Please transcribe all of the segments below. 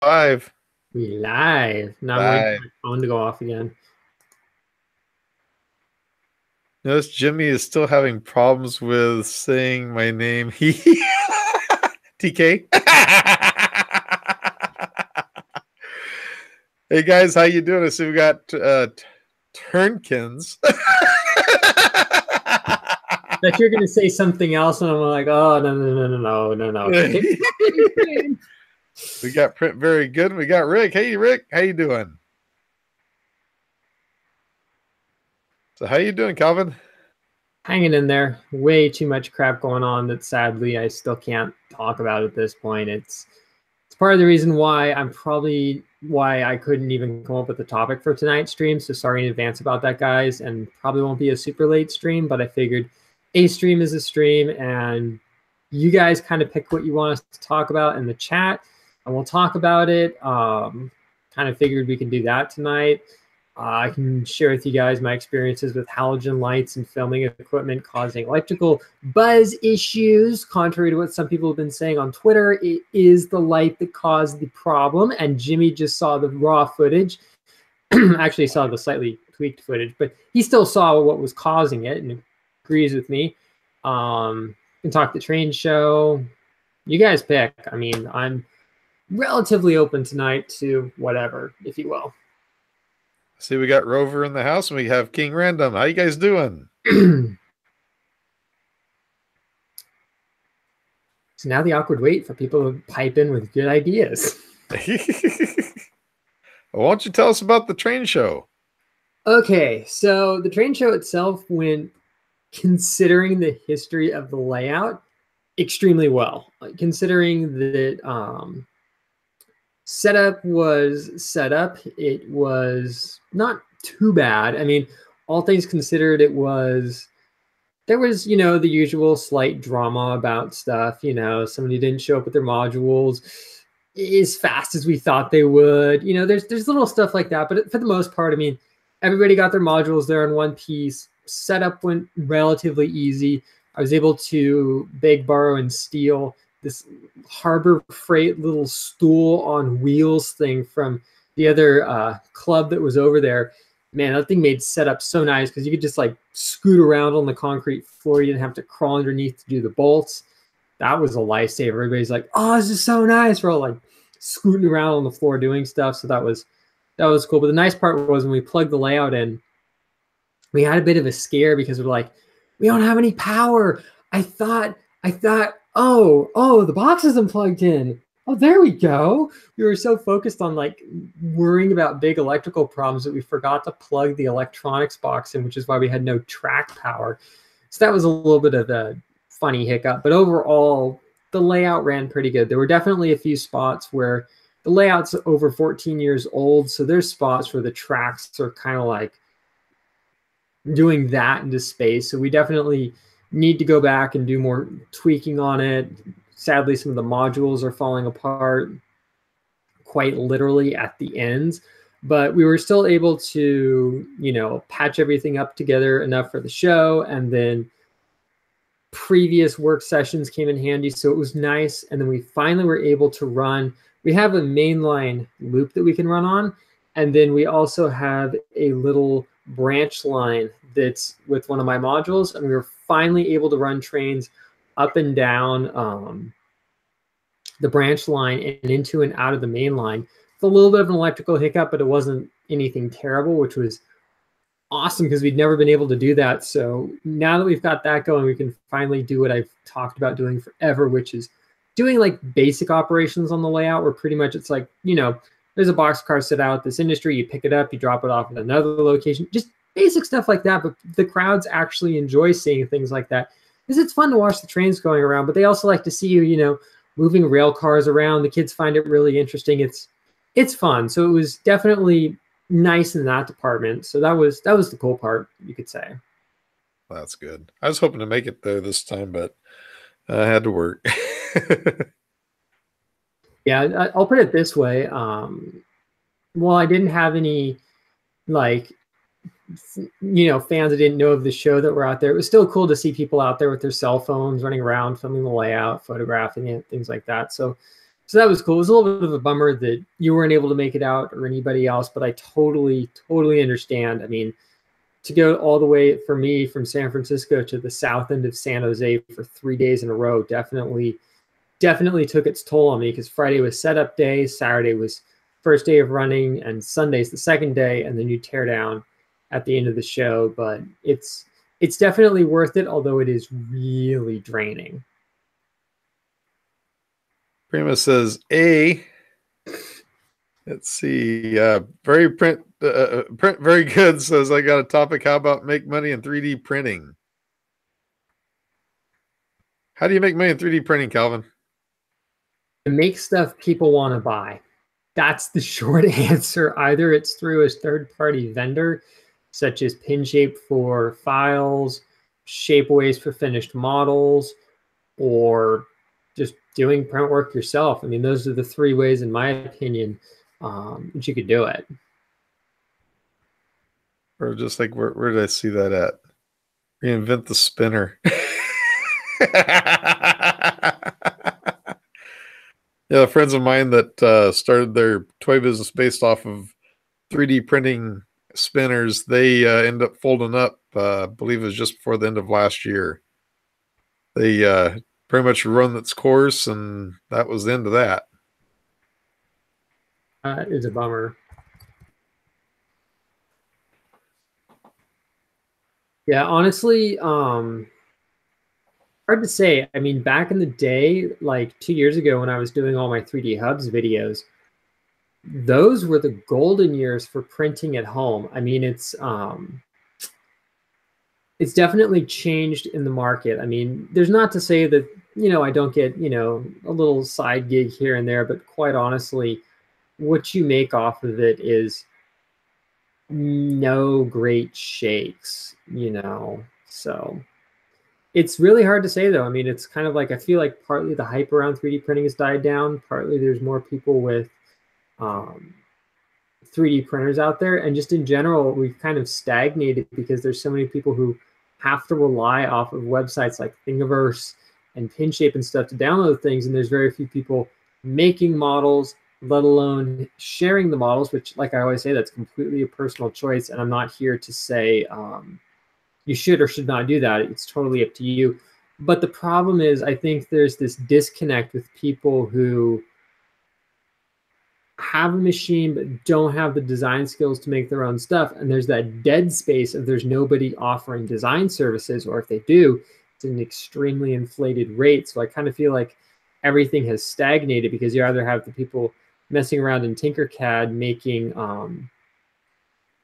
Live. We live. Now I'm waiting for Live. my phone to go off again. Notice Jimmy is still having problems with saying my name. He TK. Hey guys, how you doing? So we got Turnkins. That you're gonna say something else, and I'm like, oh no. We got Print very good. We got Rick. Hey Rick, how you doing? So how you doing, Calvin? Hanging in there. Way too much crap going on that sadly I still can't talk about at this point. It's part of the reason why I couldn't even come up with the topic for tonight's stream. So sorry in advance about that, guys, and probably won't be a super late stream, but I figured a stream is a stream, and you guys kind of pick what you want us to talk about in the chat, and we'll talk about it. Kind of figured we can do that tonight. I can share with you guys my experiences with halogen lights and filming equipment causing electrical buzz issues. Contrary to what some people have been saying on Twitter, it is the light that caused the problem. And Jimmy just saw the raw footage. Actually saw the slightly tweaked footage, but he still saw what was causing it and agrees with me. Can talk the train show. You guys pick. I mean, I'm relatively open tonight to whatever, if you will. See, we got Rover in the house and we have King Random. How you guys doing? So now the awkward wait for people to pipe in with good ideas. Why don't you tell us about the train show? Okay, so the train show itself went, considering the history of the layout, extremely well. Considering that setup was set up, it was not too bad. I mean, all things considered, there was, the usual slight drama about stuff. Somebody didn't show up with their modules as fast as we thought they would. There's little stuff like that, but for the most part, I mean, everybody got their modules there in one piece. Setup went relatively easy. I was able to beg, borrow, and steal this Harbor Freight little stool on wheels thing from the other club that was over there. Man, that thing made setup so nice because you could just like scoot around on the concrete floor. You didn't have to crawl underneath to do the bolts. That was a lifesaver. Everybody's like, oh, this is so nice. We're all like scooting around on the floor doing stuff. So that was cool. But the nice part was when we plugged the layout in, we had a bit of a scare because we're like, we don't have any power. I thought, oh, the box isn't plugged in. Oh, there we go. We were so focused on like worrying about big electrical problems that we forgot to plug the electronics box in, which is why we had no track power. So that was a little bit of a funny hiccup. But overall, the layout ran pretty good. There were definitely a few spots where the layout's over 14 years old. So there's spots where the tracks are kind of like doing that into space. So we definitely need to go back and do more tweaking on it. Sadly, some of the modules are falling apart quite literally at the ends, but we were still able to, patch everything up together enough for the show. And then previous work sessions came in handy. So it was nice. And then we finally were able to run. We have a mainline loop that we can run on. And then we also have a little branch line that's with one of my modules. And we were finally able to run trains up and down the branch line and into and out of the main line. It's a little bit of an electrical hiccup, but it wasn't anything terrible, which was awesome because we'd never been able to do that. So now that we've got that going, we can finally do what I've talked about doing forever, which is doing like basic operations on the layout where pretty much it's like, there's a boxcar set out this industry, you pick it up, you drop it off at another location, just basic stuff like that. But the crowds actually enjoy seeing things like that because it's fun to watch the trains going around, but they also like to see you, moving rail cars around. The kids find it really interesting. It's fun. So it was definitely nice in that department. So that was the cool part, you could say. That's good. I was hoping to make it there this time, but I had to work. Yeah, I'll put it this way. Well, I didn't have any like fans that didn't know of the show that were out there. It was still cool to see people out there with their cell phones running around, filming the layout, photographing it, things like that. So So that was cool. It was a little bit of a bummer that you weren't able to make it out or anybody else, but I totally understand. I mean, to go all the way for me from San Francisco to the south end of San Jose for 3 days in a row definitely took its toll on me, because Friday was setup day, Saturday was first day of running, and Sunday's the second day, and then you tear down at the end of the show. But it's definitely worth it, although it is really draining. Prima says A. Let's see. Print very good. Says I got a topic. How about make money in 3D printing? How do you make money in 3D printing, Calvin? To make stuff people want to buy. That's the short answer. Either it's through a third-party vendor, such as PinShape for files, Shapeways for finished models, or just doing print work yourself. I mean, those are the three ways, in my opinion, that you could do it. Or just like, where did I see that at? Reinvent the spinner. Yeah, friends of mine that started their toy business based off of 3D printing spinners, they end up folding up. I believe it was just before the end of last year. They pretty much run its course, and that was the end of that. It's a bummer. Yeah, honestly, hard to say. I mean, back in the day, like 2 years ago when I was doing all my 3D Hubs videos, those were the golden years for printing at home. I mean, it's definitely changed in the market. I mean, there's not to say that, I don't get, a little side gig here and there, but quite honestly, what you make off of it is no great shakes. So it's really hard to say, though. I mean, it's kind of like, I feel like partly the hype around 3D printing has died down, partly there's more people with 3D printers out there, and just in general, we've kind of stagnated because there's so many people who have to rely off of websites like Thingiverse and PinShape and stuff to download things, and there's very few people making models, let alone sharing the models, which, like I always say, that's completely a personal choice, and I'm not here to say you should or should not do that. It's totally up to you. But the problem is, I think there's this disconnect with people who have a machine but don't have the design skills to make their own stuff, and there's that dead space of there's nobody offering design services, or if they do, it's an extremely inflated rate. So I kind of feel like everything has stagnated, because you either have the people messing around in Tinkercad making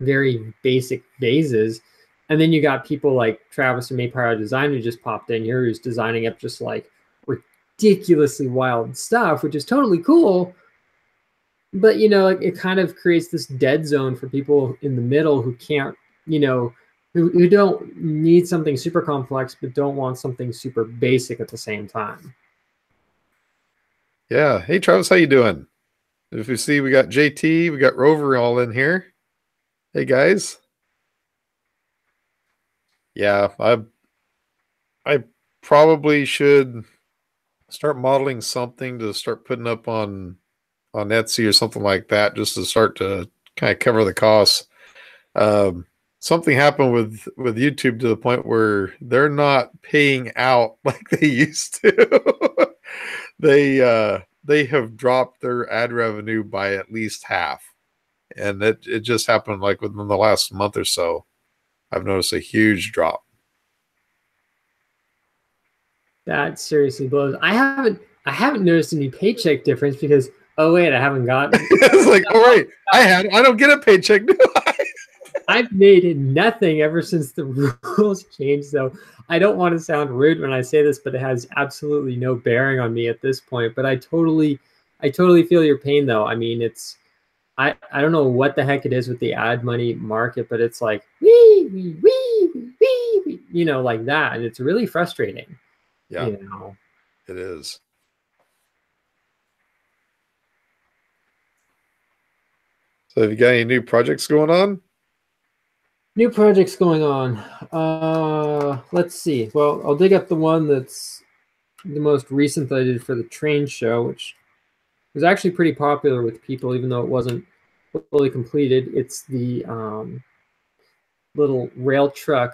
very basic vases, and then you got people like Travis from Maypower Design who just popped in here, who's designing up just like ridiculously wild stuff, which is totally cool. But it kind of creates this dead zone for people in the middle who can't, who don't need something super complex but don't want something super basic at the same time. Yeah. Hey, Travis, how you doing? If you see, we got JT, we got Rover all in here. Hey, guys. Yeah, I probably should start modeling something to start putting up on Etsy or something like that, just to start to kind of cover the costs. Something happened with YouTube to the point where they're not paying out like they used to. They have dropped their ad revenue by at least half, and it just happened like within the last month or so. I've noticed a huge drop. That seriously blows. I haven't noticed any paycheck difference, because oh wait, I haven't gotten. It's like, all right, I don't get a paycheck, do I? I've made nothing ever since the rules changed. So I don't want to sound rude when I say this, but it has absolutely no bearing on me at this point. But I totally feel your pain, though. I mean, I don't know what the heck it is with the ad money market, but it's like wee, like that, and it's really frustrating. Yeah, it is. So have you got any new projects going on? New projects going on. Let's see. Well, I'll dig up the one that's the most recent that I did for the train show, which was actually pretty popular with people, even though it wasn't fully completed. It's the little rail truck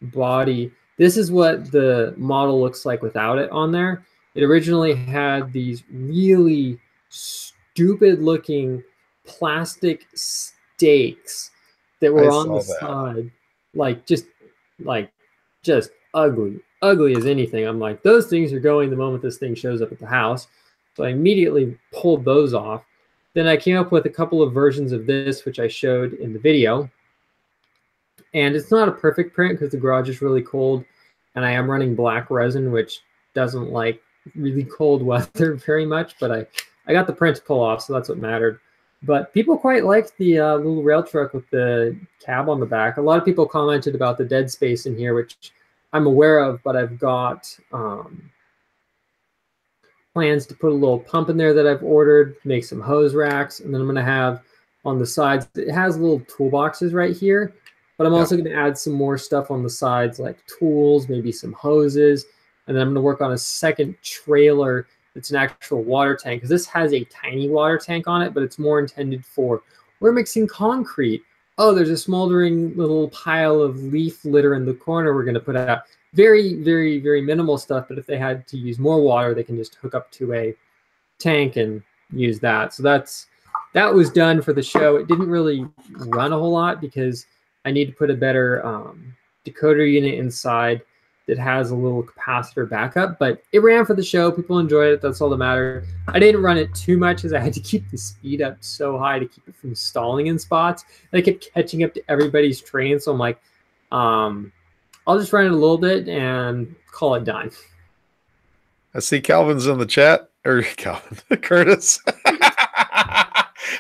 body. This is what the model looks like without it on there. It originally had these really stupid looking plastic stakes that I were on the saw that. side, like like just ugly as anything. I'm like, those things are going the moment this thing shows up at the house. So I immediately pulled those off. Then I came up with a couple of versions of this, which I showed in the video. And it's not a perfect print because the garage is really cold and I am running black resin, which doesn't like really cold weather very much, but I got the print to pull off, so that's what mattered. But people quite liked the little rail truck with the cab on the back. A lot of people commented about the dead space in here, which I'm aware of, but I've got plans to put a little pump in there that I've ordered, make some hose racks, and then I'm going to have on the sides, it has little toolboxes right here, but I'm Yeah. also going to add some more stuff on the sides like tools, maybe some hoses, and then I'm going to work on a second trailer that's an actual water tank because this has a tiny water tank on it, but it's more intended for we're mixing concrete. Oh, there's a smoldering little pile of leaf litter in the corner we're going to put out. Very minimal stuff, but if they had to use more water, they can just hook up to a tank and use that. So that was done for the show. It didn't really run a whole lot because I need to put a better decoder unit inside that has a little capacitor backup, but it ran for the show. People enjoyed it. That's all that mattered. I didn't run it too much as I had to keep the speed up so high to keep it from stalling in spots. And I kept catching up to everybody's train. So I'm like, I'll just run it a little bit and call it done. I see Calvin's in the chat, or Calvin, Curtis.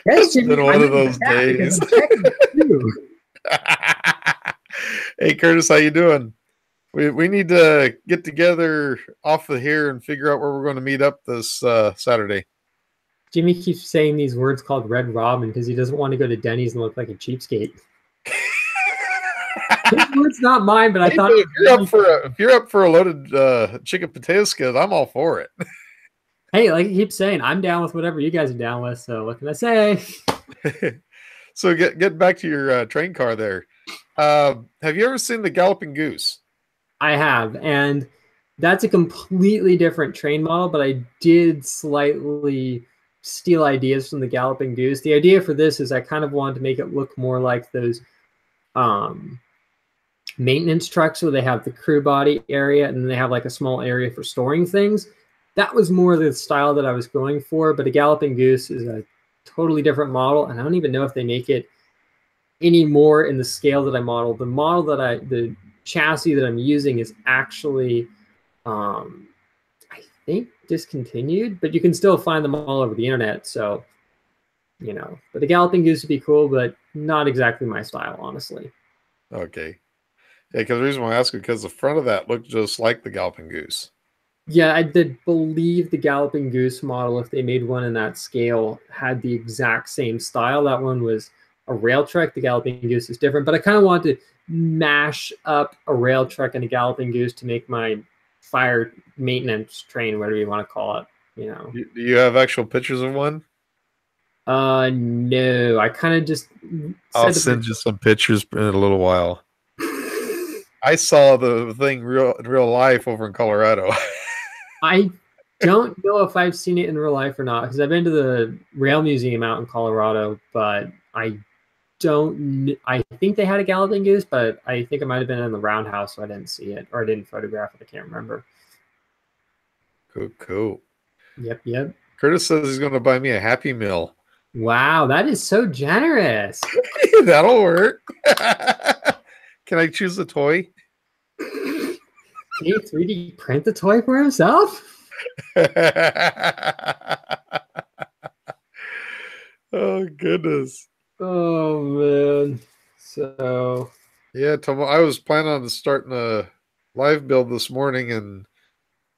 Yes, It's Jimmy, been one I'm of in the those chat because days. I'm checking it too. Hey, Curtis, how you doing? We need to get together off of here and figure out where we're going to meet up this Saturday. Jimmy keeps saying these words called Red Robin because he doesn't want to go to Denny's and look like a cheapskate. His words, not mine, but I Hey, thought if you're up for a loaded chicken potato skid, I'm all for it. hey, like he keeps saying, I'm down with whatever you guys are down with. So what can I say? So get back to your train car there. Have you ever seen the Galloping Goose? I have, and that's a completely different train model, but I did slightly steal ideas from the Galloping Goose. The idea for this is I kind of wanted to make it look more like those um, maintenance trucks where they have the crew body area and then they have like a small area for storing things. That was more the style that I was going for, but a Galloping Goose is a totally different model, and I don't even know if they make it anymore in the scale that I modeled. The chassis that I'm using is actually, I think, discontinued, but you can still find them all over the internet. So, but the Galloping Goose would be cool, but not exactly my style, honestly. Okay. Yeah, because the reason why I ask is because the front of that looked just like the Galloping Goose. Yeah, I did believe the Galloping Goose model, if they made one in that scale, had the exact same style. That one was a rail truck. The Galloping Goose is different, but I kind of wanted to mash up a rail truck and a Galloping Goose to make my fire maintenance train, whatever you want to call it. Do you have actual pictures of one? No, I kind of just I'll said to send you some pictures in a little while. I saw the thing in real life over in Colorado. I don't know if I've seen it in real life or not because I've been to the rail museum out in Colorado, but I don't. I think they had a Galloping Goose, but I think it might have been in the roundhouse, so I didn't see it or I didn't photograph it. I can't remember. Cool. Yep. Curtis says he's going to buy me a Happy Meal. Wow, that is so generous. That'll work. Can I choose a toy? Can he 3D print the toy for himself? Oh, goodness. Oh, man. So, Yeah, I was planning on starting a live build this morning, and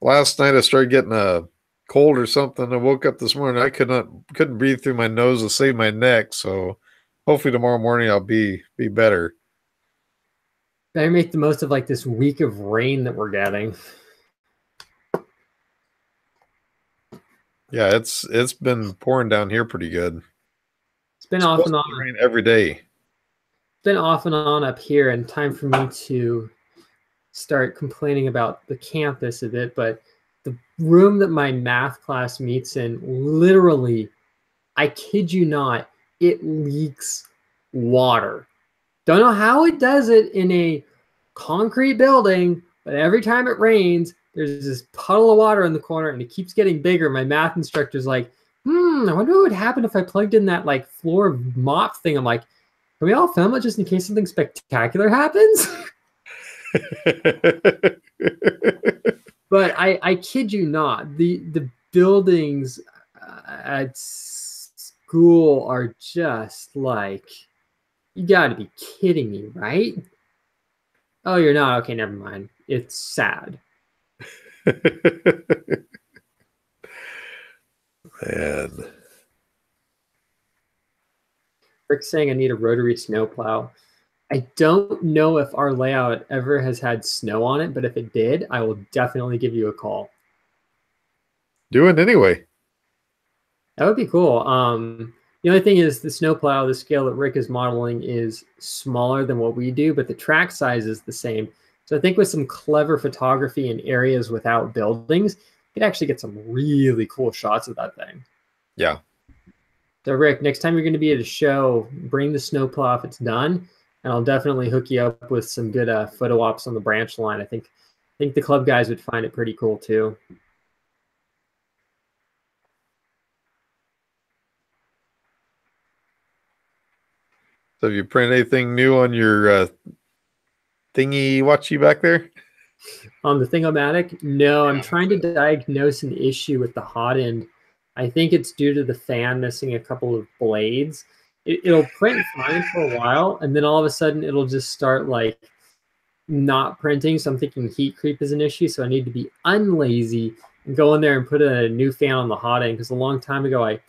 last night I started getting a cold or something. I woke up this morning, I couldn't breathe through my nose to save my neck. So hopefully tomorrow morning I'll be better. better make the most of like this week of rain that we're getting. Yeah, it's been pouring down here pretty good. It's been It's off supposed and to on. be raining every day. Been off and on up here, and time for me to start complaining about the campus a bit. But the room that my math class meets in, literally, I kid you not, it leaks water. Don't know how it does it in a concrete building, but every time it rains, there's this puddle of water in the corner and it keeps getting bigger. My math instructor's like, I wonder what would happen if I plugged in that like floor mop thing. I'm like, can we all film it just in case something spectacular happens? But I kid you not, the buildings at school are just like, you got to be kidding me, right? Oh, you're not? Okay, never mind. It's sad. Man. Rick's saying I need a rotary snowplow. I don't know if our layout ever has had snow on it, but if it did, I will definitely give you a call. Do it anyway. That would be cool. The only thing is the snowplow, the scale that Rick is modeling is smaller than what we do, but the track size is the same. So I think with some clever photography in areas without buildings, you could actually get some really cool shots of that thing. Yeah. So Rick, next time you're going to be at a show, bring the snowplow if it's done, and I'll definitely hook you up with some good photo ops on the branch line. I think the club guys would find it pretty cool too. So have you printed anything new on your thingy watchy back there? On the Thingomatic, no, I'm Yeah. trying to diagnose an issue with the hot end. I think it's due to the fan missing a couple of blades. It'll print fine for a while, and then all of a sudden it'll just start like not printing. So I'm thinking heat creep is an issue. So I need to be unlazy and go in there and put a new fan on the hot end, because a long time ago I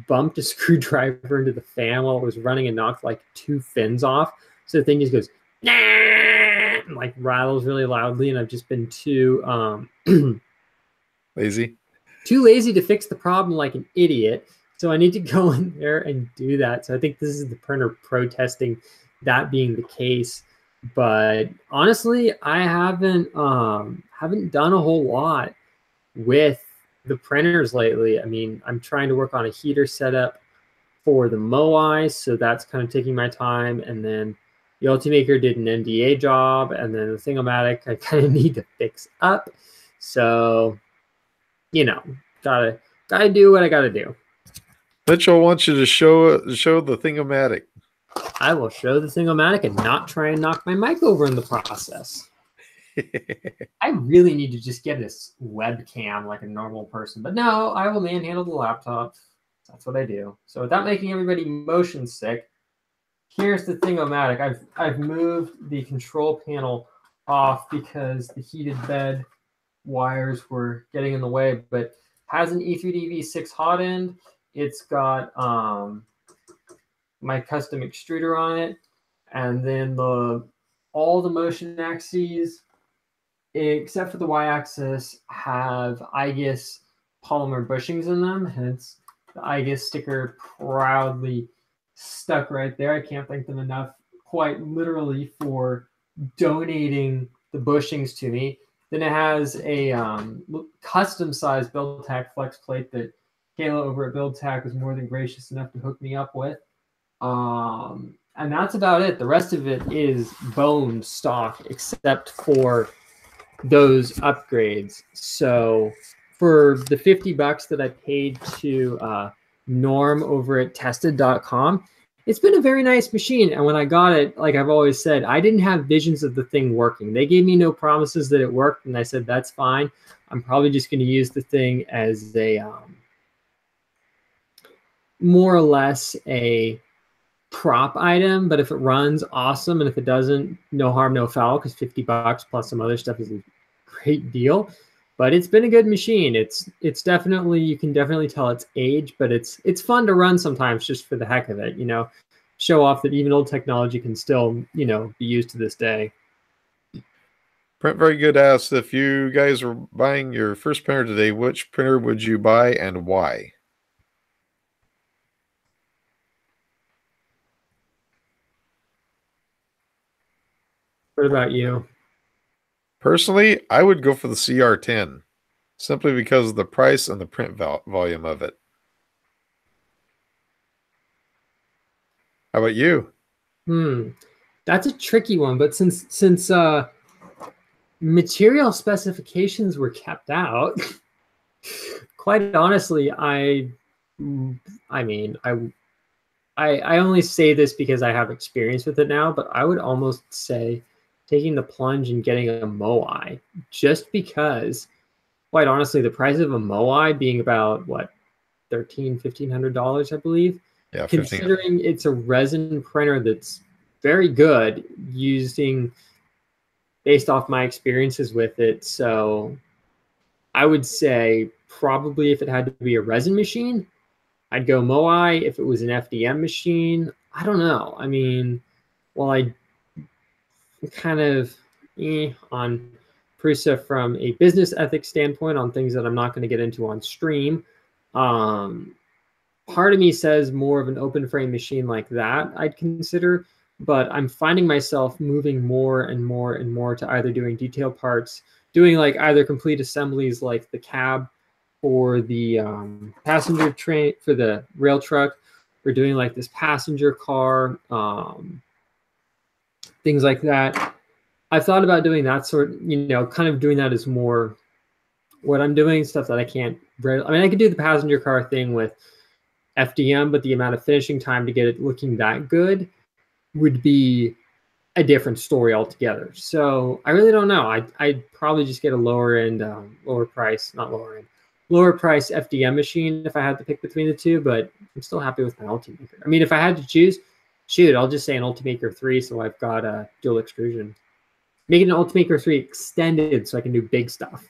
bumped a screwdriver into the fan while it was running and knocked like 2 fins off. So the thing just goes, nah, and like rattles really loudly, and I've just been Lazy. too lazy to fix the problem like an idiot. So I need to go in there and do that. So I think this is the printer protesting that being the case. But honestly, I haven't done a whole lot with the printers lately. I mean, I'm trying to work on a heater setup for the Moai, so that's kind of taking my time. And then the Ultimaker did an NDA job, and then the Thingomatic I kind of need to fix up. So, gotta do what I gotta do. Mitchell wants you to show the Thingomatic. I will show the Thingomatic and not try and knock my mic over in the process. I really need to just get this webcam like a normal person, but no, I will manhandle the laptop. That's what I do. So without making everybody motion sick, here's the Thingomatic. I've moved the control panel off because the heated bed wires were getting in the way, but has an E3DV6 hot end. It's got my custom extruder on it, and then all the motion axes except for the y-axis have IGUS polymer bushings in them, hence the IGUS sticker proudly stuck right there. I can't thank them enough, quite literally, for donating the bushings to me. Then it has a custom sized BuildTak flex plate that Kayla over at BuildTak was more than gracious enough to hook me up with. And that's about it. The rest of it is bone stock, except for those upgrades. So for the $50 that I paid to Norm over at tested.com, it's been a very nice machine. And when I got it, like I've always said, I didn't have visions of the thing working. They gave me no promises that it worked, and I said, that's fine. I'm probably just going to use the thing as a more or less a prop item, but if it runs, awesome, and if it doesn't, no harm, no foul, because $50 plus some other stuff is a great deal. But it's been a good machine. It's definitely, you can definitely tell its age, but it's fun to run sometimes just for the heck of it, show off that even old technology can still, be used to this day. Print Very Good asks, if you guys were buying your first printer today, which printer would you buy and why? What about you? Personally, I would go for the CR10 simply because of the price and the print volume of it. How about you? Hmm, that's a tricky one. But since material specifications were kept out, quite honestly, I mean, I only say this because I have experience with it now, but I would almost say taking the plunge and getting a Moai, just because, quite honestly, the price of a Moai being about what, 1,300 to 1,500 dollars, I believe, Yeah, 15. considering it's a resin printer that's very good using based off my experiences with it. So I would say probably if it had to be a resin machine, I'd go Moai. If it was an FDM machine, I don't know. I mean, well, I kind of on Prusa from a business ethics standpoint on things that I'm not going to get into on stream. Um, Part of me says more of an open frame machine like that I'd consider, but I'm finding myself moving more and more and more to either doing detail parts, doing like either complete assemblies like the cab for the passenger train for the rail truck, or doing like this passenger car, things like that. I've thought about doing that sort, kind of doing that as more what I'm doing, stuff that I can't. I mean, I could do the passenger car thing with FDM, but the amount of finishing time to get it looking that good would be a different story altogether. So I really don't know. I'd probably just get a lower end, lower price, not lower end, lower price FDM machine if I had to pick between the two. But I'm still happy with my Ultimaker. I mean, if I had to choose, shoot, I'll just say an Ultimaker 3. So I've got a dual extrusion. Make it an Ultimaker 3 extended so I can do big stuff.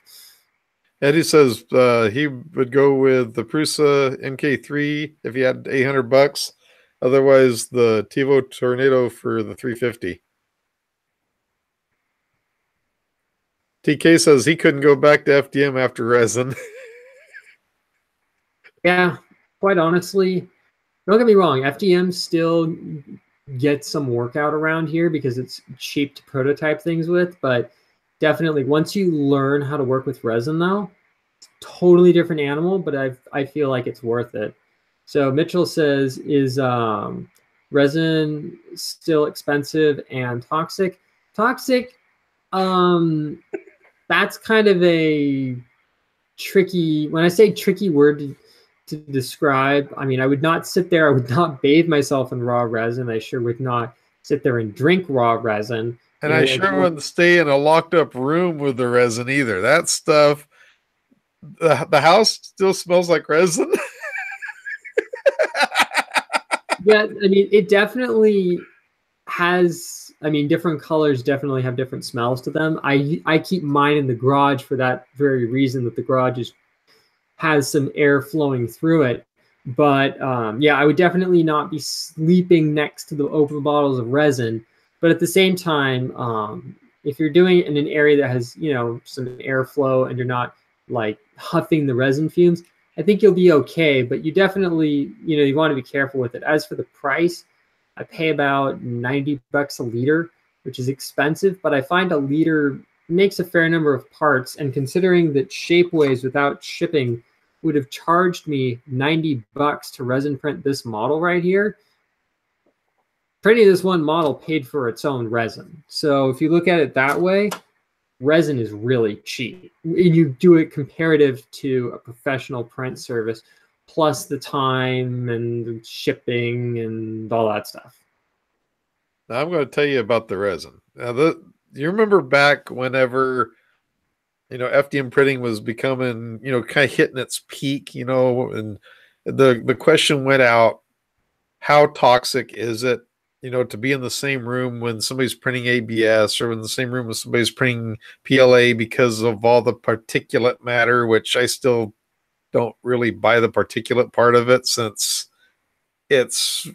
Eddie says he would go with the Prusa MK3 if he had 800 bucks. Otherwise, the Tivo Tornado for the 350. TK says he couldn't go back to FDM after resin. Yeah, quite honestly, don't get me wrong, FDM still gets some workout around here because it's cheap to prototype things with, but definitely once you learn how to work with resin though, it's a totally different animal, but I feel like it's worth it. So Mitchell says, is resin still expensive and toxic? Toxic, um, that's kind of a tricky, when I say tricky word to describe, I mean, I would not sit there, I would not bathe myself in raw resin. I sure would not sit there and drink raw resin. And I sure wouldn't stay in a locked up room with the resin either. That stuff, the house still smells like resin. Yeah, I mean, it definitely has, I mean, different colors definitely have different smells to them. I keep mine in the garage for that very reason, that the garage has some air flowing through it. But yeah, I would definitely not be sleeping next to the open bottles of resin. But at the same time, if you're doing it in an area that has, some airflow and you're not like huffing the resin fumes, I think you'll be okay. But you definitely, you want to be careful with it. As for the price, I pay about 90 bucks a liter, which is expensive, but I find a liter makes a fair number of parts. And considering that Shapeways without shipping would have charged me 90 bucks to resin print this model right here, printing this one model paid for its own resin. So if you look at it that way, resin is really cheap. And you do it comparative to a professional print service, plus the time and shipping and all that stuff. Now I'm going to tell you about the resin. Now, you remember back whenever FDM printing was becoming kind of hitting its peak, and the question went out, how toxic is it, to be in the same room when somebody's printing ABS, or in the same room when somebody's printing PLA, because of all the particulate matter, which I still don't really buy the particulate part of it, since it's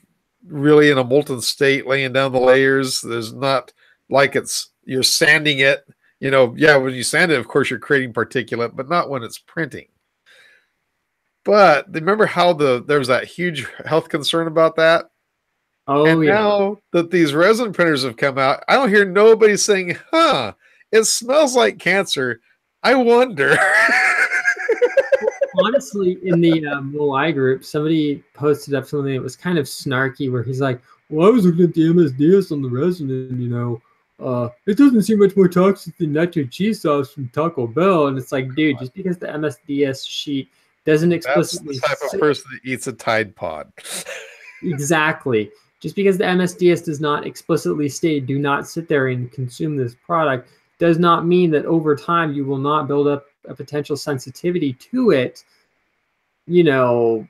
really in a molten state laying down the layers. There's not like you're sanding it Yeah, when you sand it, of course, you're creating particulate, but not when it's printing. But remember how there was that huge health concern about that? Oh And yeah. now that these resin printers have come out, I don't hear nobody saying, huh, it smells like cancer. I wonder. Honestly, in the Moai group, somebody posted up something that was kind of snarky, where he's like, "Well, I was looking at the MSDS on the resin, and it doesn't seem much more toxic than nacho cheese sauce from Taco Bell." And it's like, dude, just because the MSDS sheet doesn't That's the explicitly type of say person that eats a Tide Pod. exactly, just because the MSDS does not explicitly state "do not sit there and consume this product," does not mean that over time you will not build up a potential sensitivity to it. You know,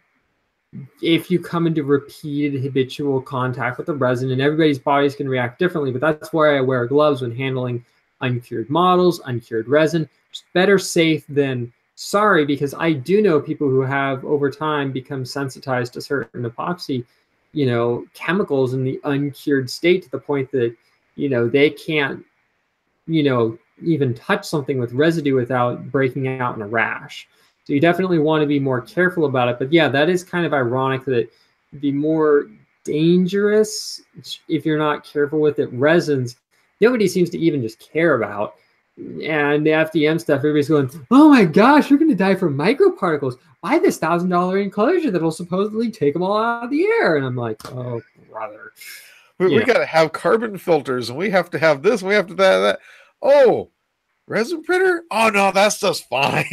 if you come into repeated habitual contact with the resin, and everybody's bodies can react differently, but that's why I wear gloves when handling uncured models, uncured resin. Just better safe than sorry, because I do know people who have over time become sensitized to certain epoxy, chemicals in the uncured state, to the point that, they can't, even touch something with residue without breaking out in a rash. So you definitely want to be more careful about it. But yeah, that is kind of ironic that it'd be more dangerous if you're not careful with it. Resins, nobody seems to even just care about. And the FDM stuff, everybody's going, "Oh my gosh, you're going to die from microparticles. Buy this $1,000 enclosure that'll supposedly take them all out of the air." And I'm like, oh, brother. We got to have carbon filters, and we have to have this, and we have to that. Oh, resin printer? Oh, no, that's just fine.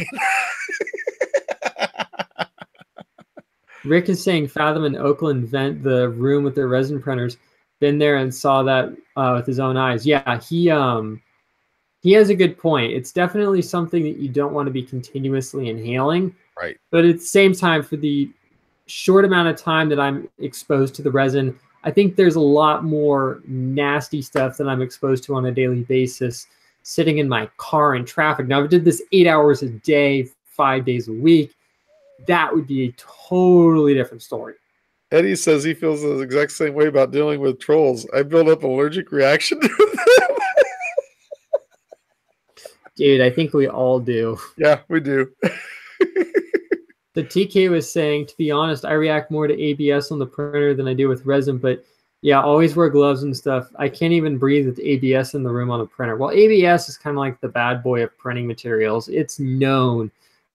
Rick is saying Fathom and Oakland vent the room with their resin printers. Been there and saw that with his own eyes. Yeah, he has a good point. It's definitely something that you don't want to be continuously inhaling. Right. But at the same time, for the short amount of time that I'm exposed to the resin, I think there's a lot more nasty stuff that I'm exposed to on a daily basis sitting in my car in traffic. Now, if I did this 8 hours a day, 5 days a week, that would be a totally different story. Eddie says he feels the exact same way about dealing with trolls. I build up an allergic reaction to them. Dude, I think we all do. Yeah, we do. The TK was saying, to be honest, I react more to ABS on the printer than I do with resin, but yeah, always wear gloves and stuff. I can't even breathe with ABS in the room on a printer. Well, ABS is kind of like the bad boy of printing materials. It's known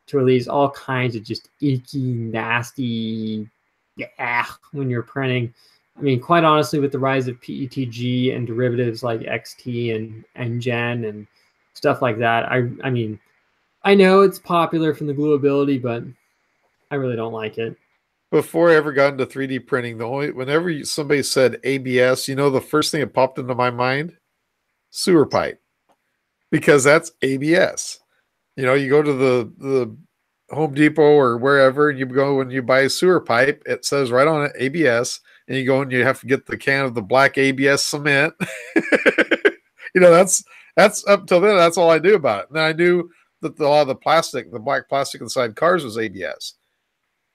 to release all kinds of just icky, nasty, when you're printing. I mean, quite honestly, with the rise of PETG and derivatives like XT and NGen and stuff like that, I mean, I know it's popular from the gluability, but I really don't like it. Before I ever got into 3D printing, whenever somebody said ABS, the first thing that popped into my mind, sewer pipe, because that's ABS. You go to the Home Depot or wherever, and you go and you buy a sewer pipe. It says right on it ABS, and you go and you have to get the can of the black ABS cement. That's up till then. That's all I knew about it. And then I knew that a lot of the black plastic inside cars was ABS.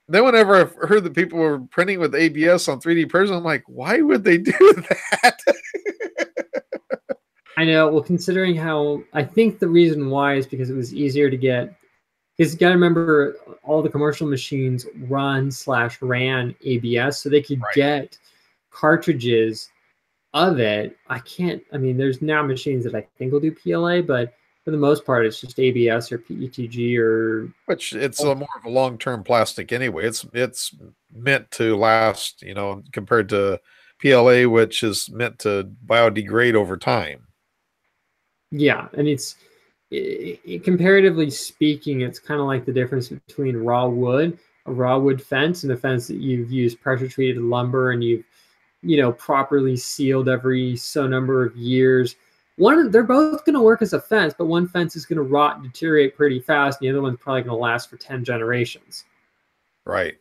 And then whenever I heard that people were printing with ABS on 3D printers, I'm like, why would they do that? I know. Well, considering how, I think the reason why is because it was easier to get. Because you got to remember, all the commercial machines ran ABS, so they could Right. get cartridges of it. There's now machines that I think will do PLA, but for the most part, it's just ABS or PETG or. Which it's more of a long-term plastic anyway. It's meant to last, compared to PLA, which is meant to biodegrade over time. Yeah, and comparatively speaking, it's kind of like the difference between a raw wood fence, and a fence that you've used pressure treated lumber and you've properly sealed every so number of years. They're both going to work as a fence, but one fence is going to rot and deteriorate pretty fast, and the other one's probably going to last for 10 generations. Right.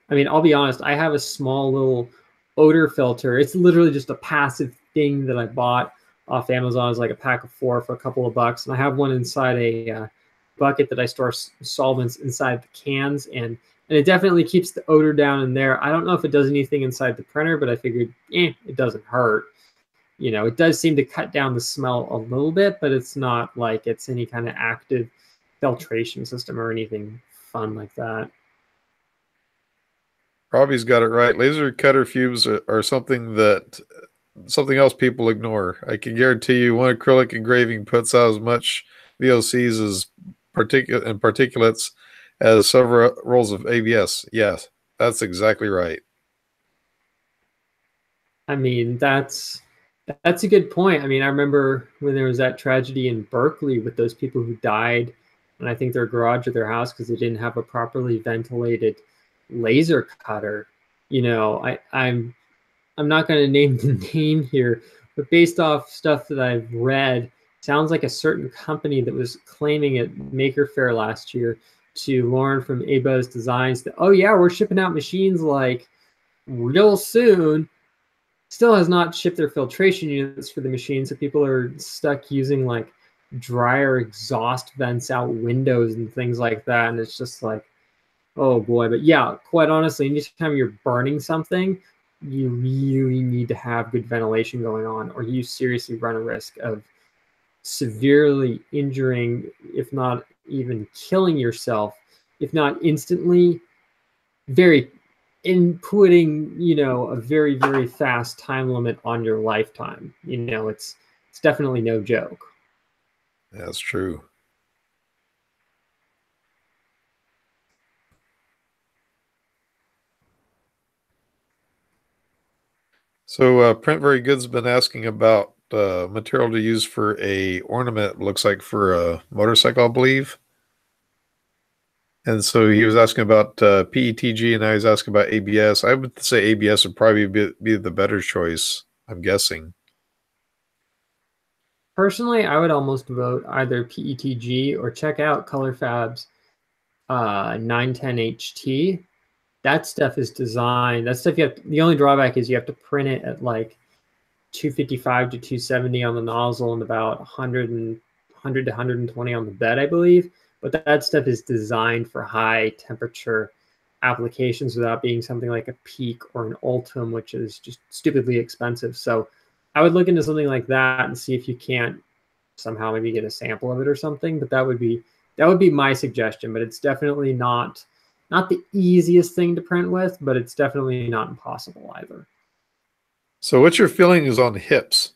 I mean, I'll be honest, I have a small little odor filter. It's literally just a passive thing that I bought off Amazon. It's like a pack of 4 for a couple of bucks, and I have one inside a bucket that I store solvents inside the cans, and it definitely keeps the odor down in there. I don't know if it does anything inside the printer, but I figured, it doesn't hurt. You know, it does seem to cut down the smell a little bit, but it's not like it's any kind of active filtration system or anything fun like that. Robbie's got it right. Laser cutter fumes are something else people ignore. I can guarantee you one acrylic engraving puts out as much VOCs as particulates as several rolls of ABS. Yes, that's exactly right. I mean, that's a good point. I mean, I remember when there was that tragedy in Berkeley with those people who died, and I think their garage or their house because they didn't have a properly ventilated laser cutter. You know, I'm not going to name the name here, but based off stuff that I've read, sounds like a certain company that was claiming at Maker Faire last year to learn from ABO's designs that, oh yeah, we're shipping out machines like real soon, still has not shipped their filtration units for the machine. So people are stuck using like dryer exhaust vents out windows and things like that. And it's just like, oh boy. But yeah, quite honestly, anytime you're burning something, you really need to have good ventilation going on, or you seriously run a risk of severely injuring, if not even killing yourself, if not instantly, very inputting, you know, a very, very fast time limit on your lifetime. You know, it's definitely no joke. That's true. So, Print Very Good's been asking about material to use for a ornament. Looks like for a motorcycle, I believe. And so he was asking about PETG, and now he's asking about ABS. I would say ABS would probably be the better choice. I'm guessing. Personally, I would almost vote either PETG or check out ColorFab's 910HT. That stuff is designed. That stuff you have. The only drawback is you have to print it at like 255 to 270 on the nozzle and about 100 to 120 on the bed, I believe. But that stuff is designed for high temperature applications without being something like a Peak or an Ultim, which is just stupidly expensive. So I would look into something like that and see if you can't somehow maybe get a sample of it or something. But that would be my suggestion. But it's definitely not the easiest thing to print with, but it's definitely not impossible either. So, what's your feelings on hips?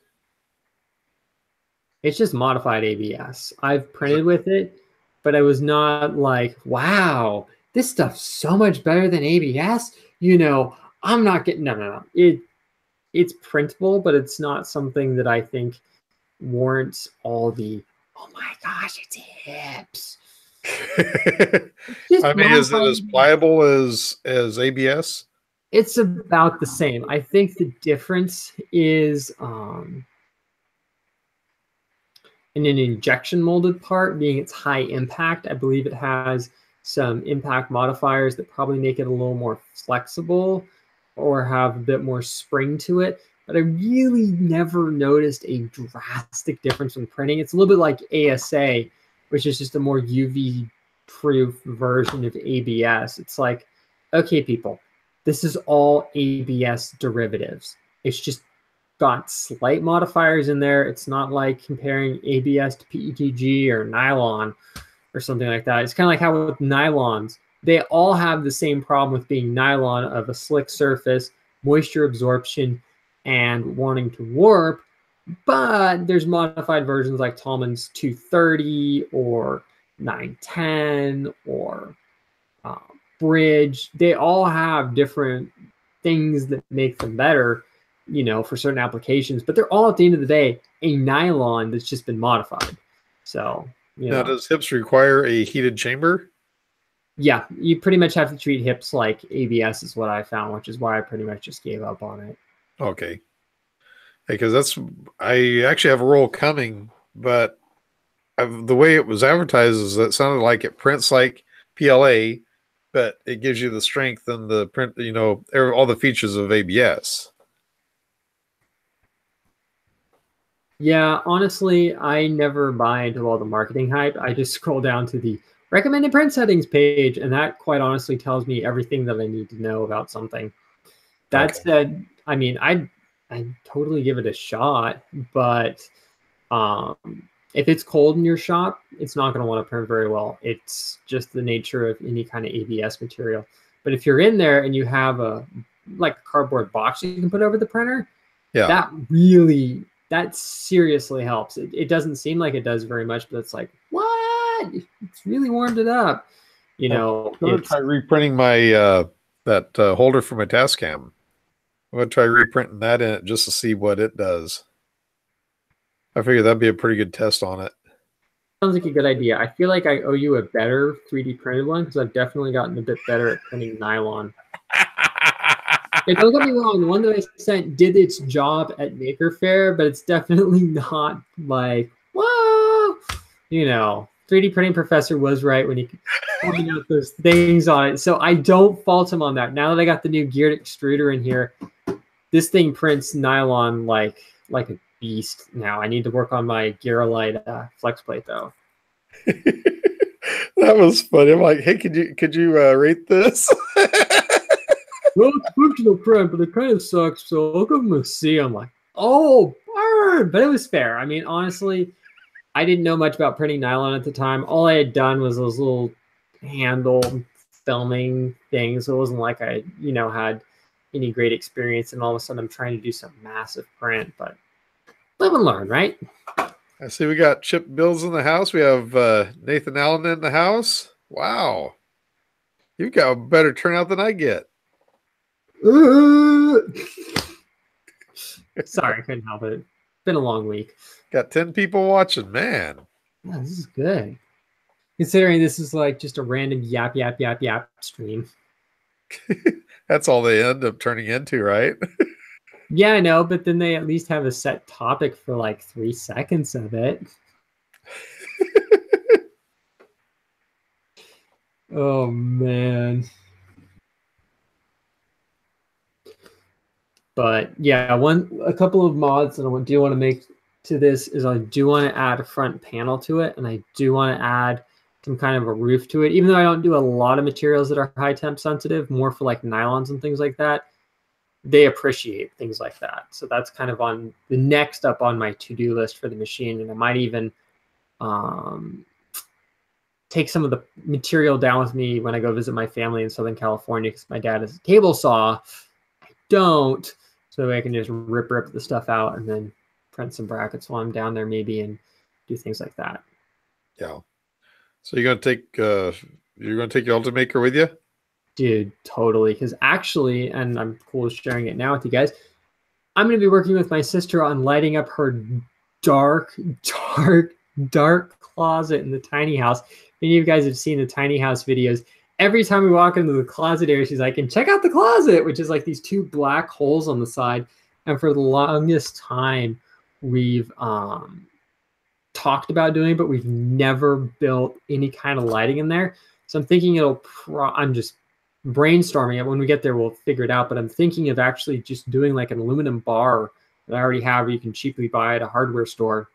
It's just modified ABS. I've printed with it, but I was not like, wow, this stuff's so much better than ABS. You know, I'm not getting no. It's printable, but it's not something that I think warrants all the, oh my gosh, it's hips. Just I mean, is it modified. as pliable as ABS? It's about the same. I think the difference is in an injection molded part being its high impact. I believe it has some impact modifiers that probably make it a little more flexible or have a bit more spring to it. But I really never noticed a drastic difference in printing. It's a little bit like ASA, which is just a more UV proof version of ABS. It's like, okay, people, this is all ABS derivatives. It's just got slight modifiers in there. It's not like comparing ABS to PETG or nylon or something like that. It's kind of like how with nylons, they all have the same problem with being nylon of a slick surface, moisture absorption, and wanting to warp. But there's modified versions like Tallman's 230 or 910 or Bridge. They all have different things that make them better, you know, for certain applications. But they're all at the end of the day a nylon that's just been modified. So, you Now, know, does hips require a heated chamber? yeah, you pretty much have to treat hips like ABS is what I found, which is why I pretty much just gave up on it. Okay, because I actually have a roll coming, but the way it was advertised is that it sounded like it prints like PLA, but it gives you the strength and the print, all the features of ABS. Yeah, honestly, I never buy into all the marketing hype. I just scroll down to the recommended print settings page, and that quite honestly tells me everything that I need to know about something. That Okay. said, I mean, I'd totally give it a shot. But um, if it's cold in your shop, it's not going to want to print very well. It's just the nature of any kind of ABS material. But if you're in there and you have a like a cardboard box you can put over the printer, Yeah. that seriously helps. It doesn't seem like it does very much, but it's like, what? It's really warmed it up. You Well, know, I'm gonna try reprinting my that holder for my Tascam. I'm gonna try reprinting that in it just to see what it does. I figure that'd be a pretty good test on it. sounds like a good idea. I feel like I owe you a better 3D printed one because I've definitely gotten a bit better at printing nylon. Yeah, don't get me wrong, the one that I sent did its job at Maker Faire, but it's definitely not like, whoa, 3D printing professor was right when he pointed out those things on it. So I don't fault him on that. Now that I got the new geared extruder in here, this thing prints nylon like a beast now. I need to work on my Garolite flex plate though. That was funny. I'm like, hey, could you rate this? Well, it's functional print, but it kind of sucks. So I'll give them a C. I'm like, oh, burn. But it was fair. I mean, honestly, I didn't know much about printing nylon at the time. All I had done was those little handle filming things. So it wasn't like I, had any great experience. And all of a sudden I'm trying to do some massive print, but live and learn, right? I see we got Chip Bills in the house. We have Nathan Allen in the house. Wow. You've got a better turnout than I get. Sorry, I couldn't help it. It's been a long week. Got 10 people watching, man. Yeah, this is good. Considering this is like just a random yap, yap, yap, yap stream. That's all they end up turning into, right? Yeah, I know, but then they at least have a set topic for like 3 seconds of it. Oh, man. But yeah, a couple of mods that I do want to make to this is I do want to add a front panel to it, and I do want to add some kind of a roof to it. Even though I don't do a lot of materials that are high temp sensitive, more for like nylons and things like that, they appreciate things like that. So that's kind of on the next up on my to-do list for the machine. And I might even take some of the material down with me when I go visit my family in Southern California, because my dad has a table saw. I don't. So I can just rip the stuff out and then print some brackets while I'm down there maybe and do things like that. Yeah. So you're gonna take your Ultimaker with you? Dude, totally. Because actually, and I'm cool with sharing it now with you guys, I'm going to be working with my sister on lighting up her dark, dark, dark closet in the tiny house. Many of you guys have seen the tiny house videos. Every time we walk into the closet area, she's like, and check out the closet, which is like these 2 black holes on the side. And for the longest time, we've talked about doing, but we've never built any kind of lighting in there. So I'm thinking I'm just brainstorming it. When we get there, we'll figure it out. But I'm thinking of actually just doing like an aluminum bar that I already have, you can cheaply buy at a hardware store.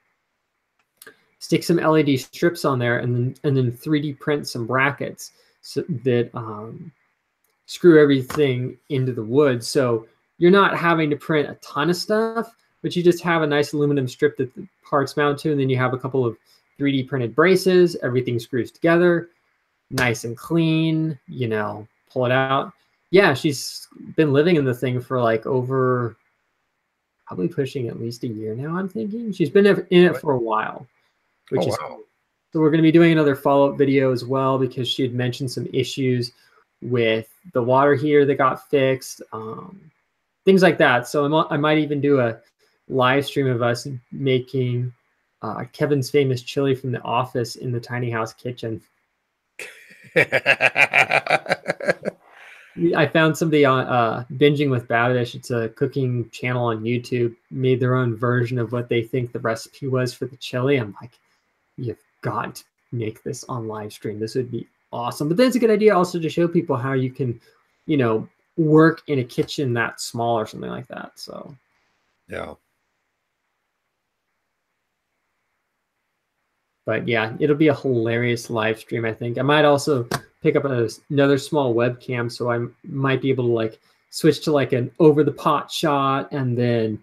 Stick some LED strips on there, and then 3D print some brackets so that screw everything into the wood. So you're not having to print a ton of stuff, but you just have a nice aluminum strip that the parts mount to, and then you have a couple of 3D printed braces. Everything screws together, nice and clean. Pull it out. Yeah, she's been living in the thing for like over, probably pushing at least a year now, I'm thinking. She's been in it for a while, which is wow. cool. So we're going to be doing another follow-up video as well, because she had mentioned some issues with the water heater that got fixed, things like that. So I might even do a live stream of us making Kevin's famous chili from The Office in the tiny house kitchen. I found somebody on Binging with Babish. It's a cooking channel on YouTube, made their own version of what they think the recipe was for the chili. I'm like, you've got to make this on live stream. This would be awesome. But then it's a good idea also to show people how you can, work in a kitchen that small or something like that. So yeah. But yeah, it'll be a hilarious live stream, I think. I might also pick up another small webcam, so I might be able to like switch to like an over the pot shot, and then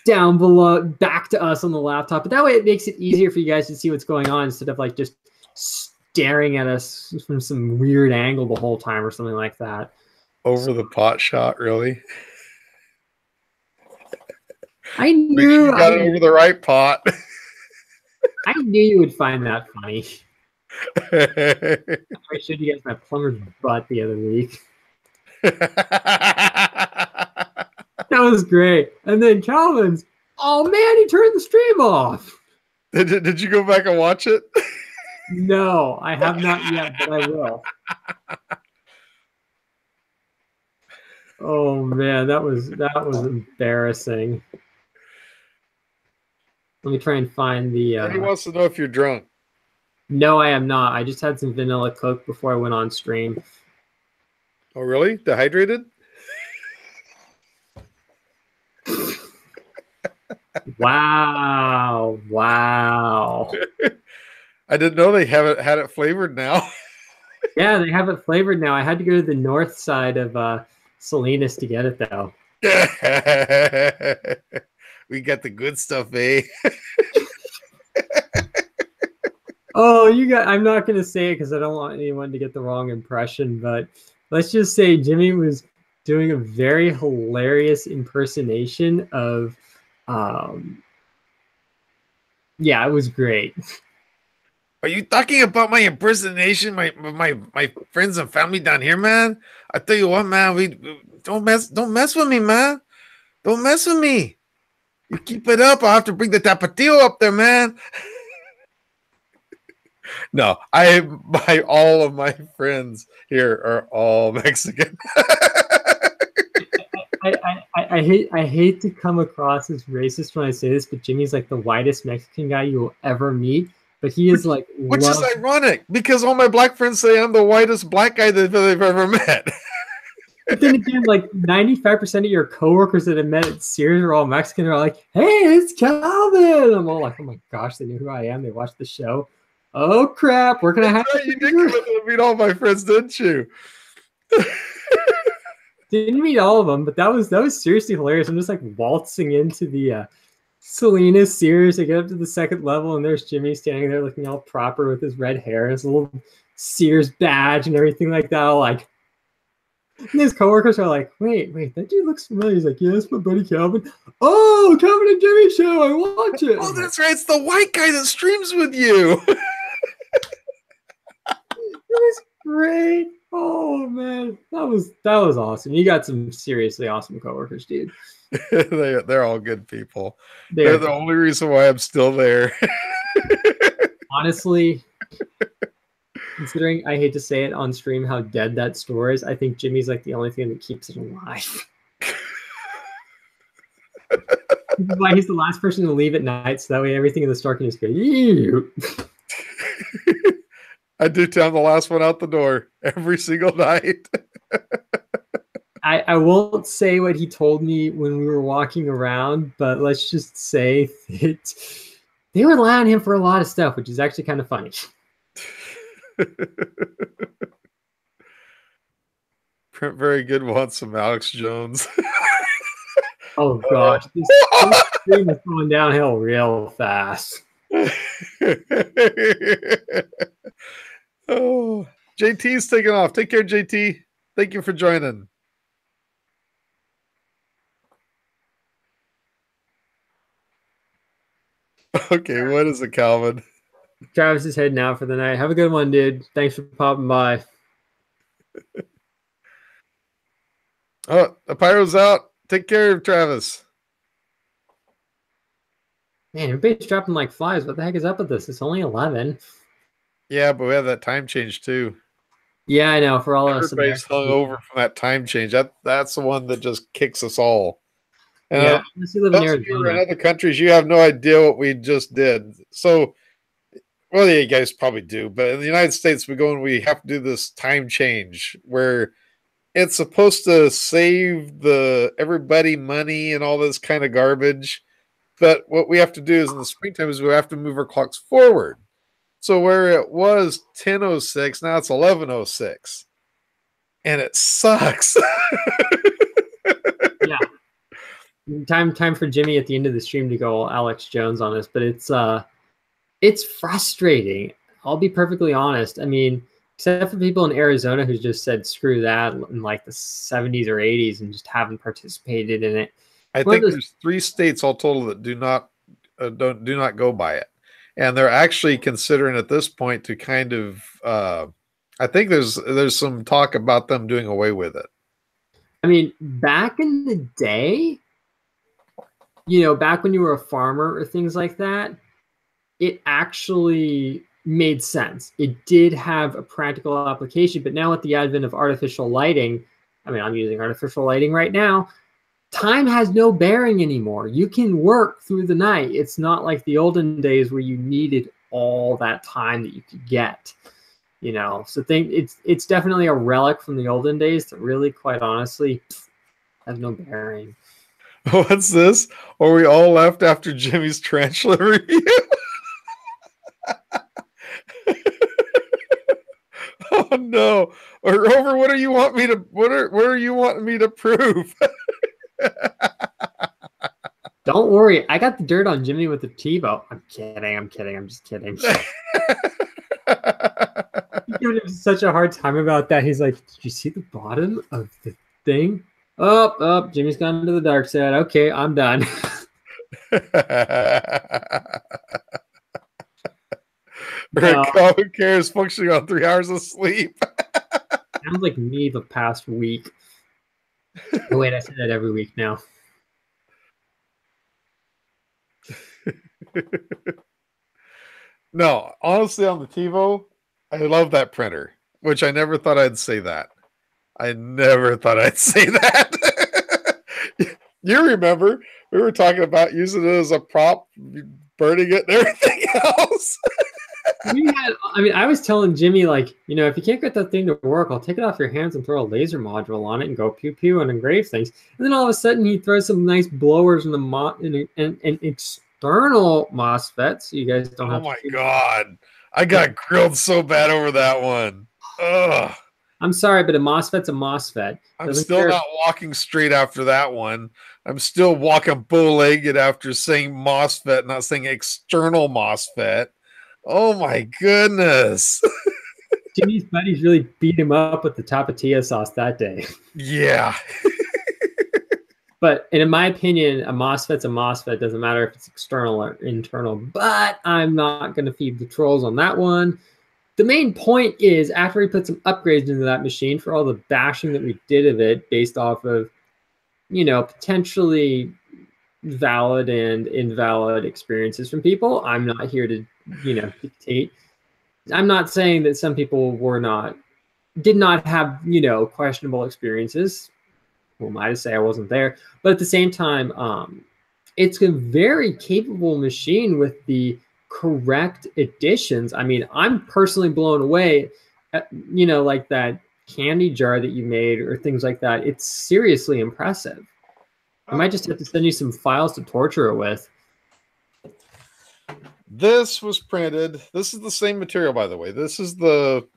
down below back to us on the laptop. But that way it makes it easier for you guys to see what's going on instead of like just staring at us from some weird angle the whole time or something like that. Over the pot shot, really? I Make sure knew you got it over the right pot. I knew you would find that funny. I showed you guys my plumber's butt the other week. That was great. And then Calvin's, oh man, he turned the stream off. Did you go back and watch it? No, I have not yet, but I will. Oh man, that was embarrassing. Let me try and find the. He wants to know if you're drunk. No, I am not. I just had some vanilla Coke before I went on stream. Oh, really? Dehydrated? Wow! Wow! I didn't know they haven't had it flavored now. Yeah, they have it flavored now. I had to go to the north side of Salinas to get it though. We got the good stuff, eh? Oh, you got. I'm not going to say it because I don't want anyone to get the wrong impression, but let's just say Jimmy was doing a very hilarious impersonation of. Yeah, it was great. Are you talking about my impersonation, my friends and family down here, man? I tell you what, man, we don't mess with me, man. Don't mess with me. You keep it up, I'll have to bring the tapatio up there, man. No, all of my friends here are all Mexican. I hate to come across as racist when I say this, but Jimmy's like the whitest Mexican guy you will ever meet. But he is like, which is ironic because all my black friends say I'm the whitest black guy that they've ever met. But then again, like 95% of your coworkers that I met at Sears are all Mexican. They're all like, "Hey, it's Calvin." I'm all like, "Oh my gosh, they knew who I am. They watched the show." Oh crap! Where can I have? Right, you did meet all my friends, didn't you? Didn't meet all of them, but that was seriously hilarious. I'm just like waltzing into the Salinas Sears. I get up to the second level, and there's Jimmy standing there looking all proper with his red hair, his little Sears badge, and everything like that. All like, and his coworkers are like, "Wait, that dude looks familiar." He's like, "Yeah, that's my buddy Calvin." Oh, Calvin and Jimmy show. I watch it. Oh, that's right. It's the white guy that streams with you. It was great. Oh man, that was awesome. You got some seriously awesome coworkers, dude. They're all good people. They're the only reason why I'm still there. Honestly, considering I hate to say it on stream how dead that store is, I think Jimmy's like the only thing that keeps it alive. This is why he's the last person to leave at night, so that way everything in the store can just go. I do tell I'm the last one out the door every single night. I won't say what he told me when we were walking around, but let's just say that they would rely on him for a lot of stuff, which is actually kind of funny. Print very good wants some Alex Jones. Oh gosh, this stream is going downhill real fast. Oh, JT's taking off. Take care, JT. Thank you for joining. Okay, what is it, Calvin? Travis is heading out for the night. Have a good one, dude. Thanks for popping by. Oh, the pyro's out. Take care, Travis. Man, everybody's dropping like flies. What the heck is up with this? It's only 11. Yeah, but we have that time change too. Yeah, I know. For all of us, everybody's hung over from that time change. That's the one that just kicks us all. And yeah, unless you live in Arizona. In other countries, you have no idea what we just did. So, well, yeah, you guys probably do, but in the United States, we go and we have to do this time change where it's supposed to save everybody money and all this kind of garbage. But what we have to do is in the springtime is we have to move our clocks forward. So where it was 10:06, now it's 11:06. And it sucks. Time for Jimmy at the end of the stream to go Alex Jones on us, but it's frustrating. I'll be perfectly honest. I mean, except for people in Arizona who just said screw that in like the 70s or 80s and just haven't participated in it. I It's one of think those. there's 3 states all total that do not go by it, and they're actually considering at this point to kind of. I think there's some talk about them doing away with it. I mean, back in the day, back when you were a farmer or things like that, it actually made sense. It did have a practical application, but now with the advent of artificial lighting, I mean, I'm using artificial lighting right now. Time has no bearing anymore. You can work through the night. It's not like the olden days where you needed all that time that you could get. So it's definitely a relic from the olden days that really, quite honestly, has no bearing. What's this? Are we all left after Jimmy's tarantula review? Oh no! Or Rover, what are you want me to? What are you wanting me to prove? Don't worry, I got the dirt on Jimmy with the TiVo. I'm kidding. I'm just kidding. He's giving him such a hard time about that. He's like, "Did you see the bottom of the thing? Oh, Jimmy's gone to the dark side. Okay, I'm done." Rick, No, who cares? Functioning on 3 hours of sleep. sounds like me the past week. Oh wait, I say that every week now. No, honestly, on the TiVo, I love that printer, which I never thought I'd say that. I never thought I'd say that. You remember we were talking about using it as a prop, burning it and everything else. I was telling Jimmy, like, if you can't get that thing to work, I'll take it off your hands and throw a laser module on it and go pew pew and engrave things. And then all of a sudden, he throws some nice blowers in and external MOSFETs. So you guys don't Oh have my to. god, I got grilled so bad over that one. Ugh. I'm sorry, but a MOSFET's a MOSFET. I'm still not walking straight after that one. I'm still walking bow-legged after saying MOSFET, not saying external MOSFET. Oh my goodness. Jimmy's buddies really beat him up with the Tapatio sauce that day. Yeah. But in my opinion, a MOSFET's a MOSFET. Doesn't matter if it's external or internal. But I'm not going to feed the trolls on that one. The main point is after we put some upgrades into that machine for all the bashing that we did of it based off of, potentially valid and invalid experiences from people. I'm not here to, dictate. I'm not saying that some people did not have, questionable experiences. Who am I to say I wasn't there? But at the same time, it's a very capable machine with the correct additions. I mean, I'm personally blown away at, like that candy jar that you made or things like that. It's seriously impressive. I might just have to send you some files to torture it with. This was printed. This is the same material, by the way. This is the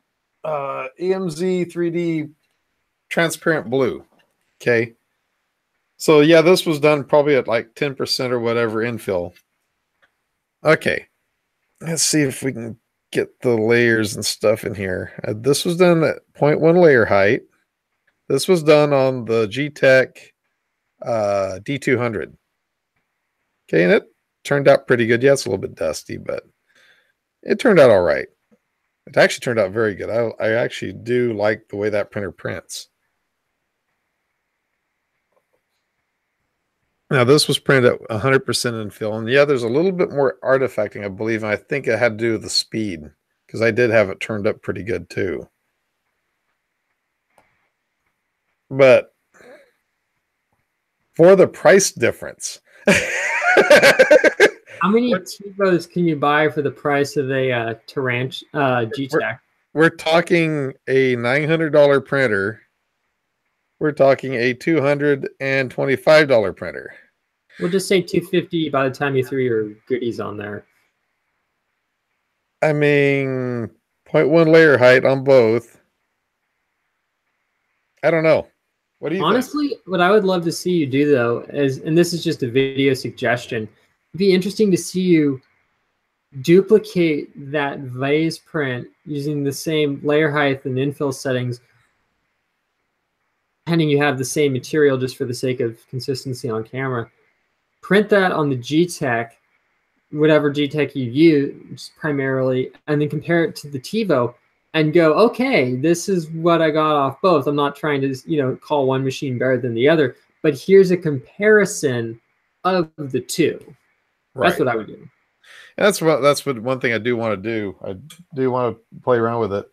EMZ 3D transparent blue. Okay. So yeah, this was done probably at like 10% or whatever infill. Okay. Let's see if we can get the layers and stuff in here. This was done at 0.1 layer height. This was done on the G-Tech D200. Okay, and it turned out pretty good. Yeah, it's a little bit dusty, but it turned out all right. It actually turned out very good. I actually do like the way that printer prints. Now, this was printed at 100% infill. And yeah, there's a little bit more artifacting, I believe. And I think it had to do with the speed because I did have it turned up pretty good too. But for the price difference. How many TiVos can you buy for the price of a G-Tech? We're talking a $900 printer. We're talking a $225 printer. We'll just say 250 by the time you threw your goodies on there. I mean, 0.1 layer height on both. I don't know. What do you think? Honestly, what I would love to see you do though is, and this is just a video suggestion, it'd be interesting to see you duplicate that vase print using the same layer height and infill settings, pending you have the same material just for the sake of consistency on camera. Print that on the G-Tech, whatever G-Tech you use primarily, and then compare it to the TiVo and go, okay, this is what I got off both. I'm not trying to, call one machine better than the other, but here's a comparison of the two. That's Right. what I would do. That's what one thing I do want to do. I do want to play around with it,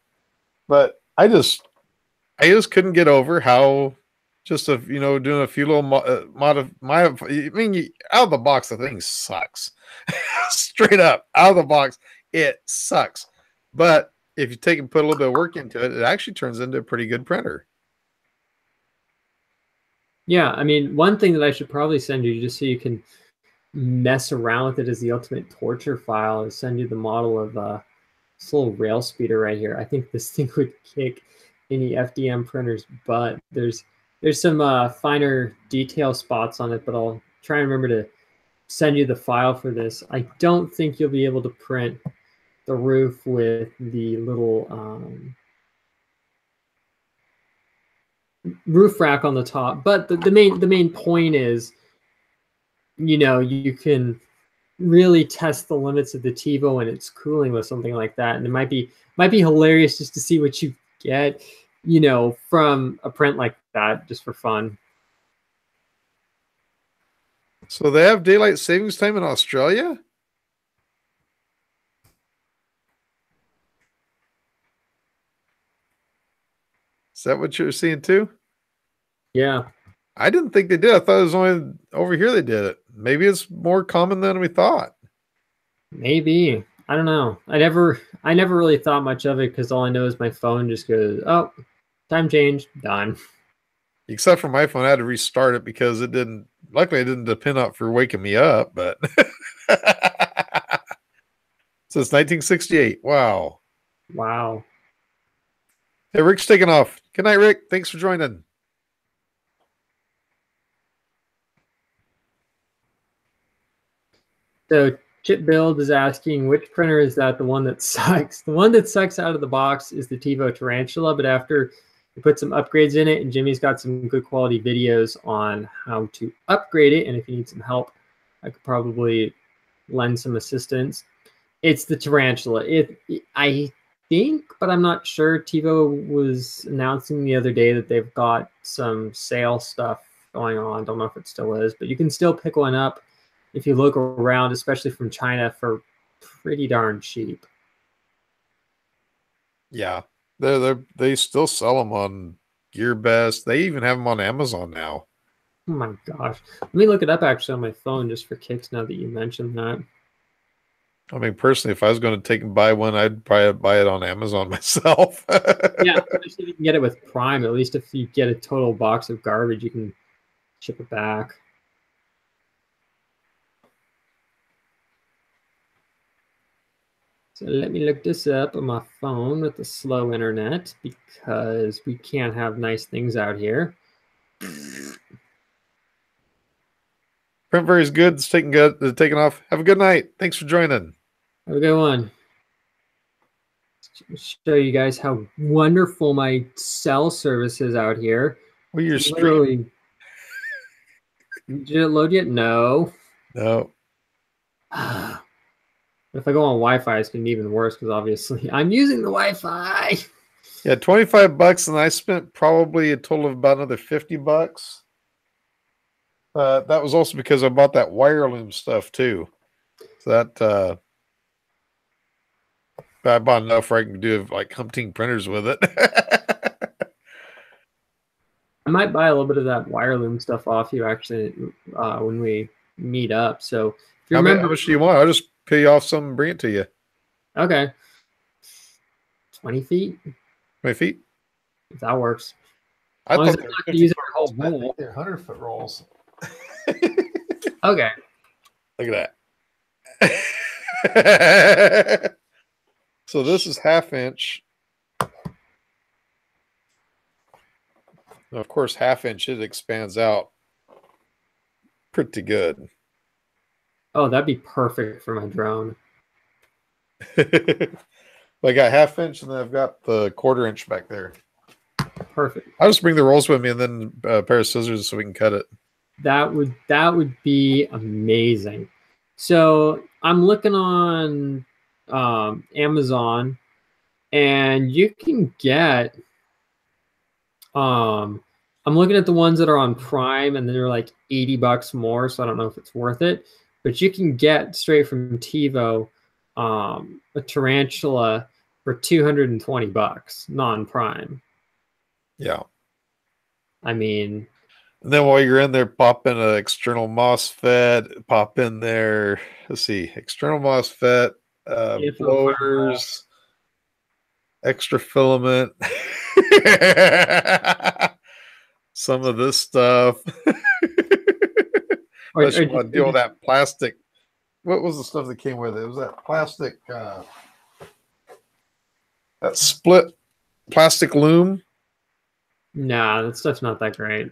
but I just couldn't get over how just doing a few little I mean, out of the box the thing sucks. Straight up out of the box it sucks. But if you take and put a little bit of work into it, it actually turns into a pretty good printer. Yeah, I mean, one thing that I should probably send you just so you can mess around with it as the ultimate torture file is send you the model of this little rail speeder right here. I think this thing would kick any FDM printer's butt. There's some finer detail spots on it, but I'll try and remember to send you the file for this. I don't think you'll be able to print the roof with the little roof rack on the top, but the main point is, you can really test the limits of the TiVo and its cooling with something like that, and it might be hilarious just to see what you get, from a print like that, just for fun. So they have daylight savings time in Australia? Is that what you're seeing too? Yeah, I didn't think they did. I thought it was only over here they did it. Maybe it's more common than we thought. maybe. I don't know. I never really thought much of it because all I know is my phone just goes, oh, time change, done. Except for my phone, I had to restart it because it didn't. Luckily, it didn't depend on for waking me up. But since 1968, wow. Wow. Hey, Rick's taking off. Good night, Rick. Thanks for joining. So Chip Build is asking, which printer is that? The one that sucks. The one that sucks out of the box is the TiVo Tarantula, but after you put some upgrades in it, and Jimmy's got some good quality videos on how to upgrade it, and if you need some help, I could probably lend some assistance. It's the Tarantula. I think, but I'm not sure. TiVo was announcing the other day that they've got some sale stuff going on. Don't know if it still is, but you can still pick one up if you look around, especially from China, for pretty darn cheap. Yeah, they still sell them on GearBest. They even have them on Amazon now. Oh my gosh. Let me look it up actually on my phone just for kicks now that you mentioned that. I mean, personally, if I was going to take and buy one, I'd probably buy it on Amazon myself. Yeah, especially if you can get it with Prime. At least if you get a total box of garbage, you can ship it back. So let me look this up on my phone with the slow internet because we can't have nice things out here. Print Very is good. It's taking off. Have a good night. Thanks for joining. Have a good one. Show you guys how wonderful my cell service is out here. Well, you're streaming. Did it load yet? No. No. If I go on Wi-Fi, it's gonna be even worse because obviously I'm using the Wi-Fi. Yeah, $25, and I spent probably a total of about another $50. That was also because I bought that wire loom stuff too. So that I bought enough where I can do like umpteen printers with it. I might buy a little bit of that wire loom stuff off you actually when we meet up. So if you remember, How much do you want? I'll just pay you off some and bring it to you. Okay. 20 feet? 20 feet? If that works. I thought they were 50 foot rolls. They're 100-foot rolls. Okay. Look at that. So this is 1/2 inch. Of course, half inch, it expands out pretty good. Oh, that'd be perfect for my drone. I got half inch and then I've got the quarter inch back there. Perfect. I'll just bring the rolls with me and then a pair of scissors so we can cut it. That would be amazing. So I'm looking on Amazon, and you can get. I'm looking at the ones that are on Prime, and they're like $80 more. So I don't know if it's worth it, but you can get straight from TiVo a tarantula for $220 non-Prime. Yeah. I mean, And then while you're in there, pop in an external MOSFET, pop in there, let's see, external MOSFET, info firewall. blowers, extra filament, some of this stuff. Unless you want to deal with that plastic. What was the stuff that came with it? It was that plastic, that split plastic loom. Nah, that stuff's not that great.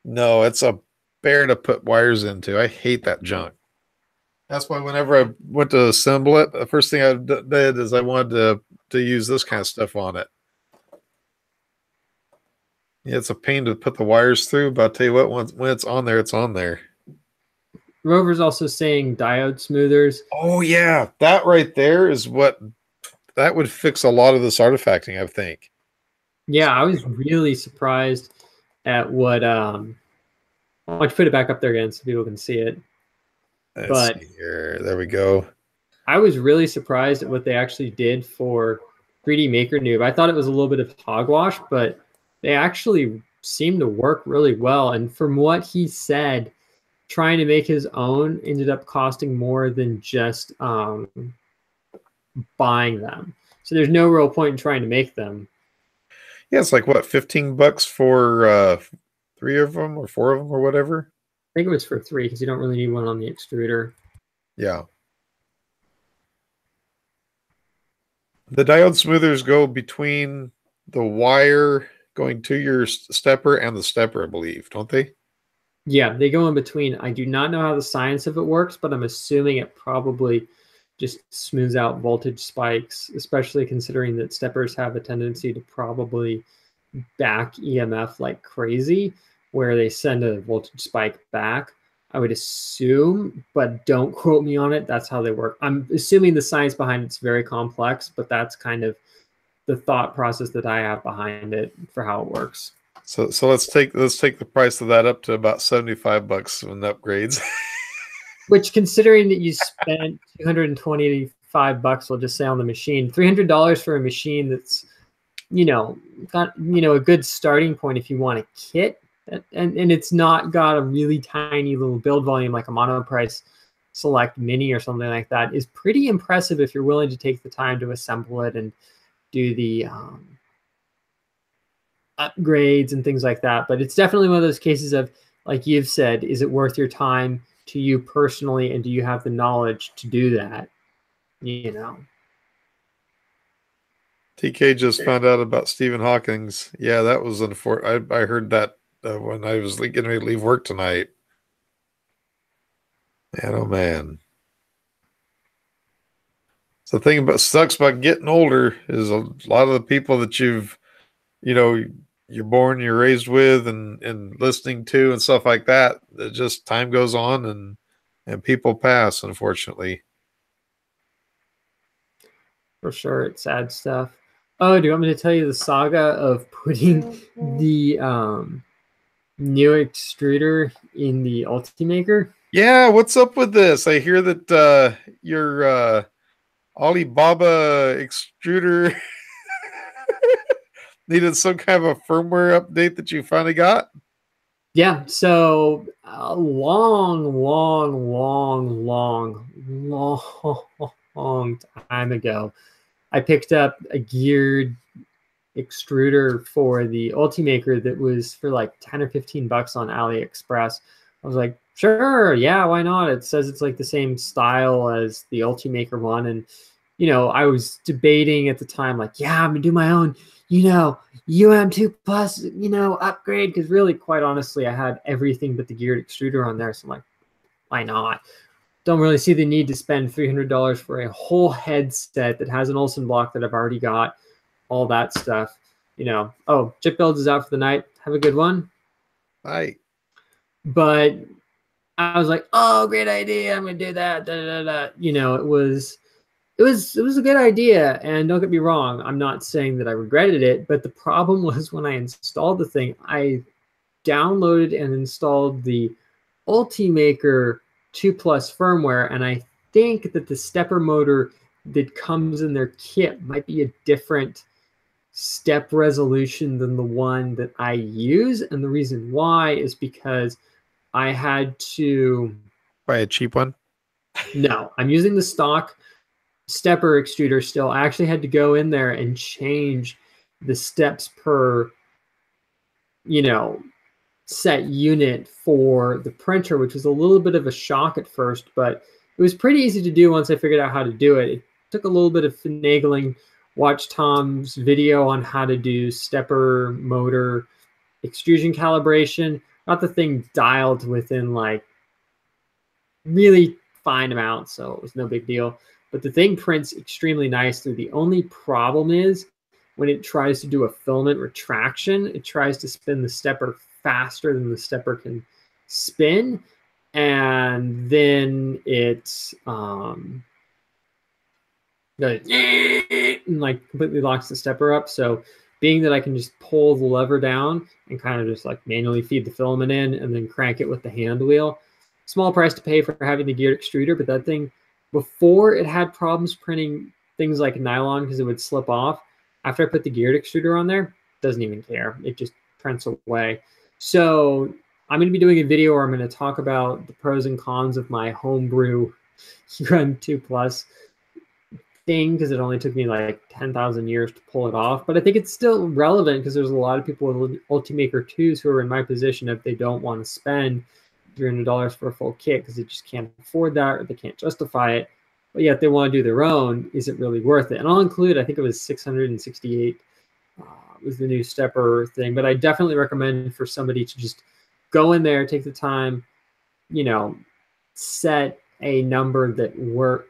No, it's a bear to put wires into. I hate that junk. That's why whenever I went to assemble it, the first thing I did is I wanted to use this kind of stuff on it. Yeah, it's a pain to put the wires through, but I'll tell you what, when it's on there, it's on there. Rover's also saying diode smoothers. Oh yeah, that right there is what that would fix a lot of this artifacting, I think. Yeah, I was really surprised at what why don't you put it back up there again so people can see it. Let's see here. There we go. I was really surprised at what they actually did for 3D Maker Noob. I thought it was a little bit of hogwash, but they actually seemed to work really well. And from what he said, trying to make his own ended up costing more than just buying them. So there's no real point in trying to make them. Yeah, it's like what, $15 for 3 of them or 4 of them or whatever. I think it was for 3 because you don't really need one on the extruder. Yeah. The diode smoothers go between the wire going to your stepper and the stepper, I believe, don't they? Yeah, they go in between. I do not know how the science of it works, but I'm assuming it probably just smooths out voltage spikes, especially considering that steppers have a tendency to probably back EMF like crazy, where they send a voltage spike back. I would assume, but don't quote me on it. That's how they work. I'm assuming the science behind it's very complex, but that's kind of the thought process that I have behind it for how it works. So let's take the price of that up to about $75 in upgrades. Which, considering that you spent $225, we'll just say on the machine, $300 for a machine that's, got a good starting point if you want a kit, and it's not got a really tiny little build volume like a Monoprice Select Mini or something like that, is pretty impressive if you're willing to take the time to assemble it and do the upgrades and things like that. But it's definitely one of those cases of, like you've said, is it worth your time to you personally, and do you have the knowledge to do that? TK just found out about Stephen Hawking's. Yeah, that was unfortunate. I heard that when I was getting ready to leave work tonight. Man, oh man. So the thing about sucks about getting older is a lot of the people that you're born, you're raised with, and listening to and stuff like that. It just time goes on and people pass, unfortunately. For sure, it's sad stuff. Oh, do you want me to tell you the saga of putting the new extruder in the Ultimaker? Yeah, what's up with this? I hear that your Alibaba extruder needed some kind of a firmware update that you finally got. Yeah, so a long time ago, I picked up a geared extruder for the Ultimaker that was for like 10 or $15 on AliExpress. I was like, sure, yeah, why not? It says it's like the same style as the Ultimaker one. And, I was debating at the time, like, yeah, I'm gonna do my own UM2 plus, upgrade. Because really, quite honestly, I had everything but the geared extruder on there. So I'm like, why not? Don't really see the need to spend $300 for a whole headset that has an Olsen block that I've already got, all that stuff. Oh, Chip Builds is out for the night. Have a good one. I But I was like, oh, great idea. I'm going to do that. Da, da, da. It was a good idea. And don't get me wrong, I'm not saying that I regretted it, but the problem was when I installed the thing, I downloaded and installed the Ultimaker 2 Plus firmware, and I think that the stepper motor that comes in their kit might be a different step resolution than the one that I use. And the reason why is because I had to. buy a cheap one. No, I'm using the stock stepper extruder still. I actually had to go in there and change the steps per, you know, set unit for the printer, which was a little bit of a shock at first, but it was pretty easy to do once I figured out how to do it. It took a little bit of finagling. Watch Tom's video on how to do stepper motor extrusion calibration. Got the thing dialed within like really fine amounts, so it was no big deal. But the thing prints extremely nicely. The only problem is when it tries to do a filament retraction, it tries to spin the stepper faster than the stepper can spin, and then it and like completely locks the stepper up. So being that I can just pull the lever down and kind of just like manually feed the filament in and then crank it with the hand wheel, small price to pay for having the geared extruder. But that thing, before it had problems printing things like nylon because it would slip off. After I put the geared extruder on there, it doesn't even care. It just prints away. So I'm going to be doing a video where I'm going to talk about the pros and cons of my homebrew Run 2 Plus thing, because it only took me like 10,000 years to pull it off. But I think it's still relevant because there's a lot of people with Ultimaker 2s who are in my position if they don't want to spend $300 for a full kit because they just can't afford that or they can't justify it. But yet they want to do their own. Is it really worth it? And I'll include, I think it was 668 was the new stepper thing. But I definitely recommend for somebody to just go in there, take the time, set a number that work,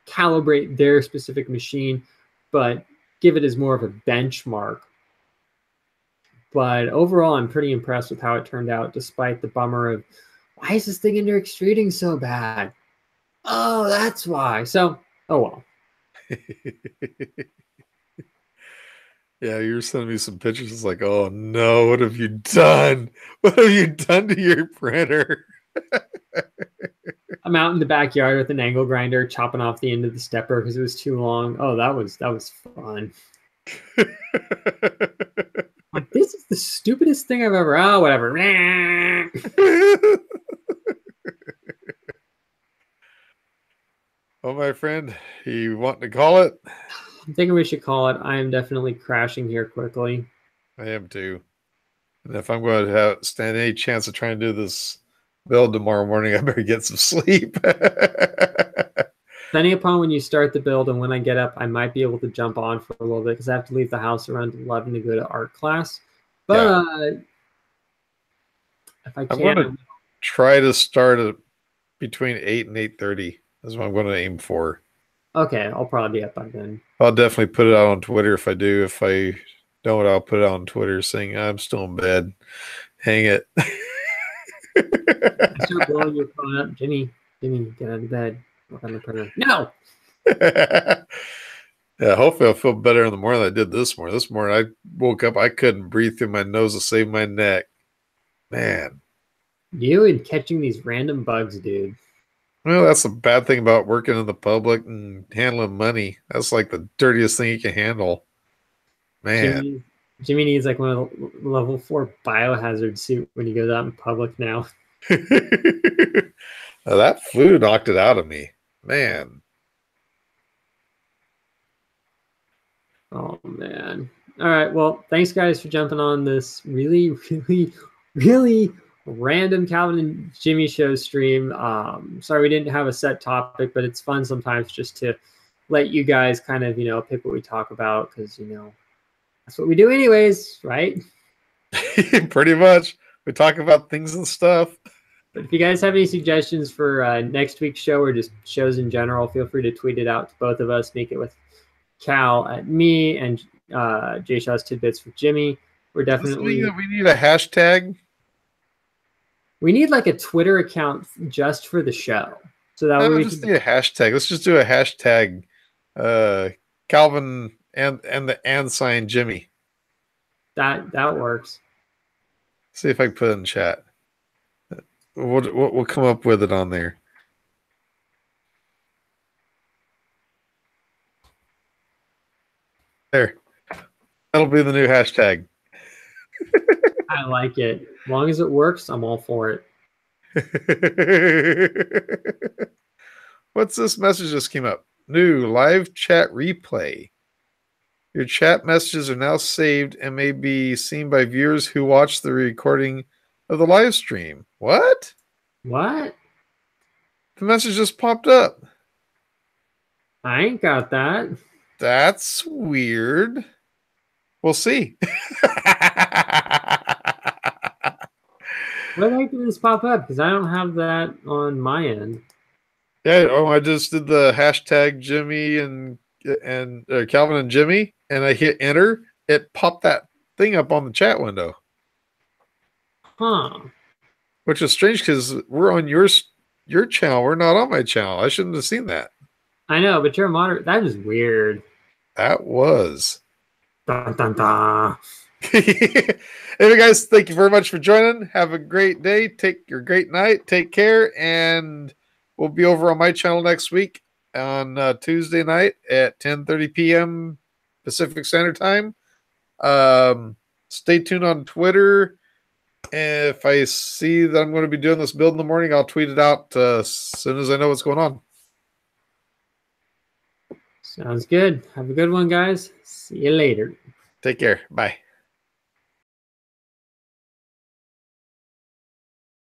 calibrate their specific machine, but give it as more of a benchmark. But overall, I'm pretty impressed with how it turned out, despite the bummer of, why is this thing under extruding so bad? Oh, that's why. So, oh well. Yeah, you were sending me some pictures. It's like, oh no, what have you done? What have you done to your printer? I'm out in the backyard with an angle grinder, chopping off the end of the stepper because it was too long. Oh, that was fun. Like, this is the stupidest thing I've ever. Oh, whatever. Oh, my friend, you want to call it? I'm thinking we should call it. I am definitely crashing here quickly. I am too. And if I'm going to stand any chance of trying to do this build tomorrow morning, I better get some sleep. Depending upon when you start the build and when I get up, I might be able to jump on for a little bit because I have to leave the house around 11 to go to art class. But yeah. If I can, I'm going to try to start at between 8 and 8:30. That's what I'm going to aim for. Okay, I'll probably be up by then. I'll definitely put it out on Twitter if I do. If I don't, I'll put it out on Twitter saying I'm still in bed. Hang it. I start blowing your phone up. Jimmy, get out of bed. Work on the printer. No! Yeah, hopefully I'll feel better in the morning than I did this morning. This morning I woke up, I couldn't breathe through my nose to save my neck. Man. You and catching these random bugs, dude. Well, that's the bad thing about working in the public and handling money. That's like the dirtiest thing you can handle. Man. Jimmy needs like one of the level 4 biohazard suit when he goes out in public now. Now, that flu knocked it out of me. Man. Oh, man. All right. Well, thanks, guys, for jumping on this really, really, really random Calvin and Jimmy show stream. Sorry we didn't have a set topic, but it's fun sometimes just to let you guys kind of, pick what we talk about because, That's what we do, anyways, right? Pretty much. We talk about things and stuff. But if you guys have any suggestions for next week's show or just shows in general, feel free to tweet it out to both of us. Make it with Cal at me and Jay Shaw's Tidbits for Jimmy. We're Does this mean definitely that we need a hashtag? we need like a Twitter account just for the show, so that way No, we just can. need a hashtag. Let's just do a hashtag. Calvin and the and sign Jimmy. That works. See if I can put it in chat. We'll come up with it on there. There. That'll be the new hashtag. I like it. As long as it works, I'm all for it. What's this message just came up? New live chat replay. Your chat messages are now saved and may be seen by viewers who watch the recording of the live stream. What? What? The message just popped up. I ain't got that. That's weird. We'll see. What the heck did this pop up? Because I don't have that on my end. Yeah, I just did the hashtag Jimmy and Calvin and Jimmy, and I hit enter. It popped that thing up on the chat window. Huh. Which is strange because we're on your channel. We're not on my channel. I shouldn't have seen that. I know, but you're a moderator. That is weird. That was. Dun, dun, dun. Anyway, guys, thank you very much for joining. Have a great day. Take your great night. Take care. And we'll be over on my channel next week on Tuesday night at 10:30 p.m. Pacific Standard Time. Stay tuned on Twitter. If I see that I'm going to be doing this build in the morning, I'll tweet it out as soon as I know what's going on. Sounds good. Have a good one, guys. See you later. Take care. Bye.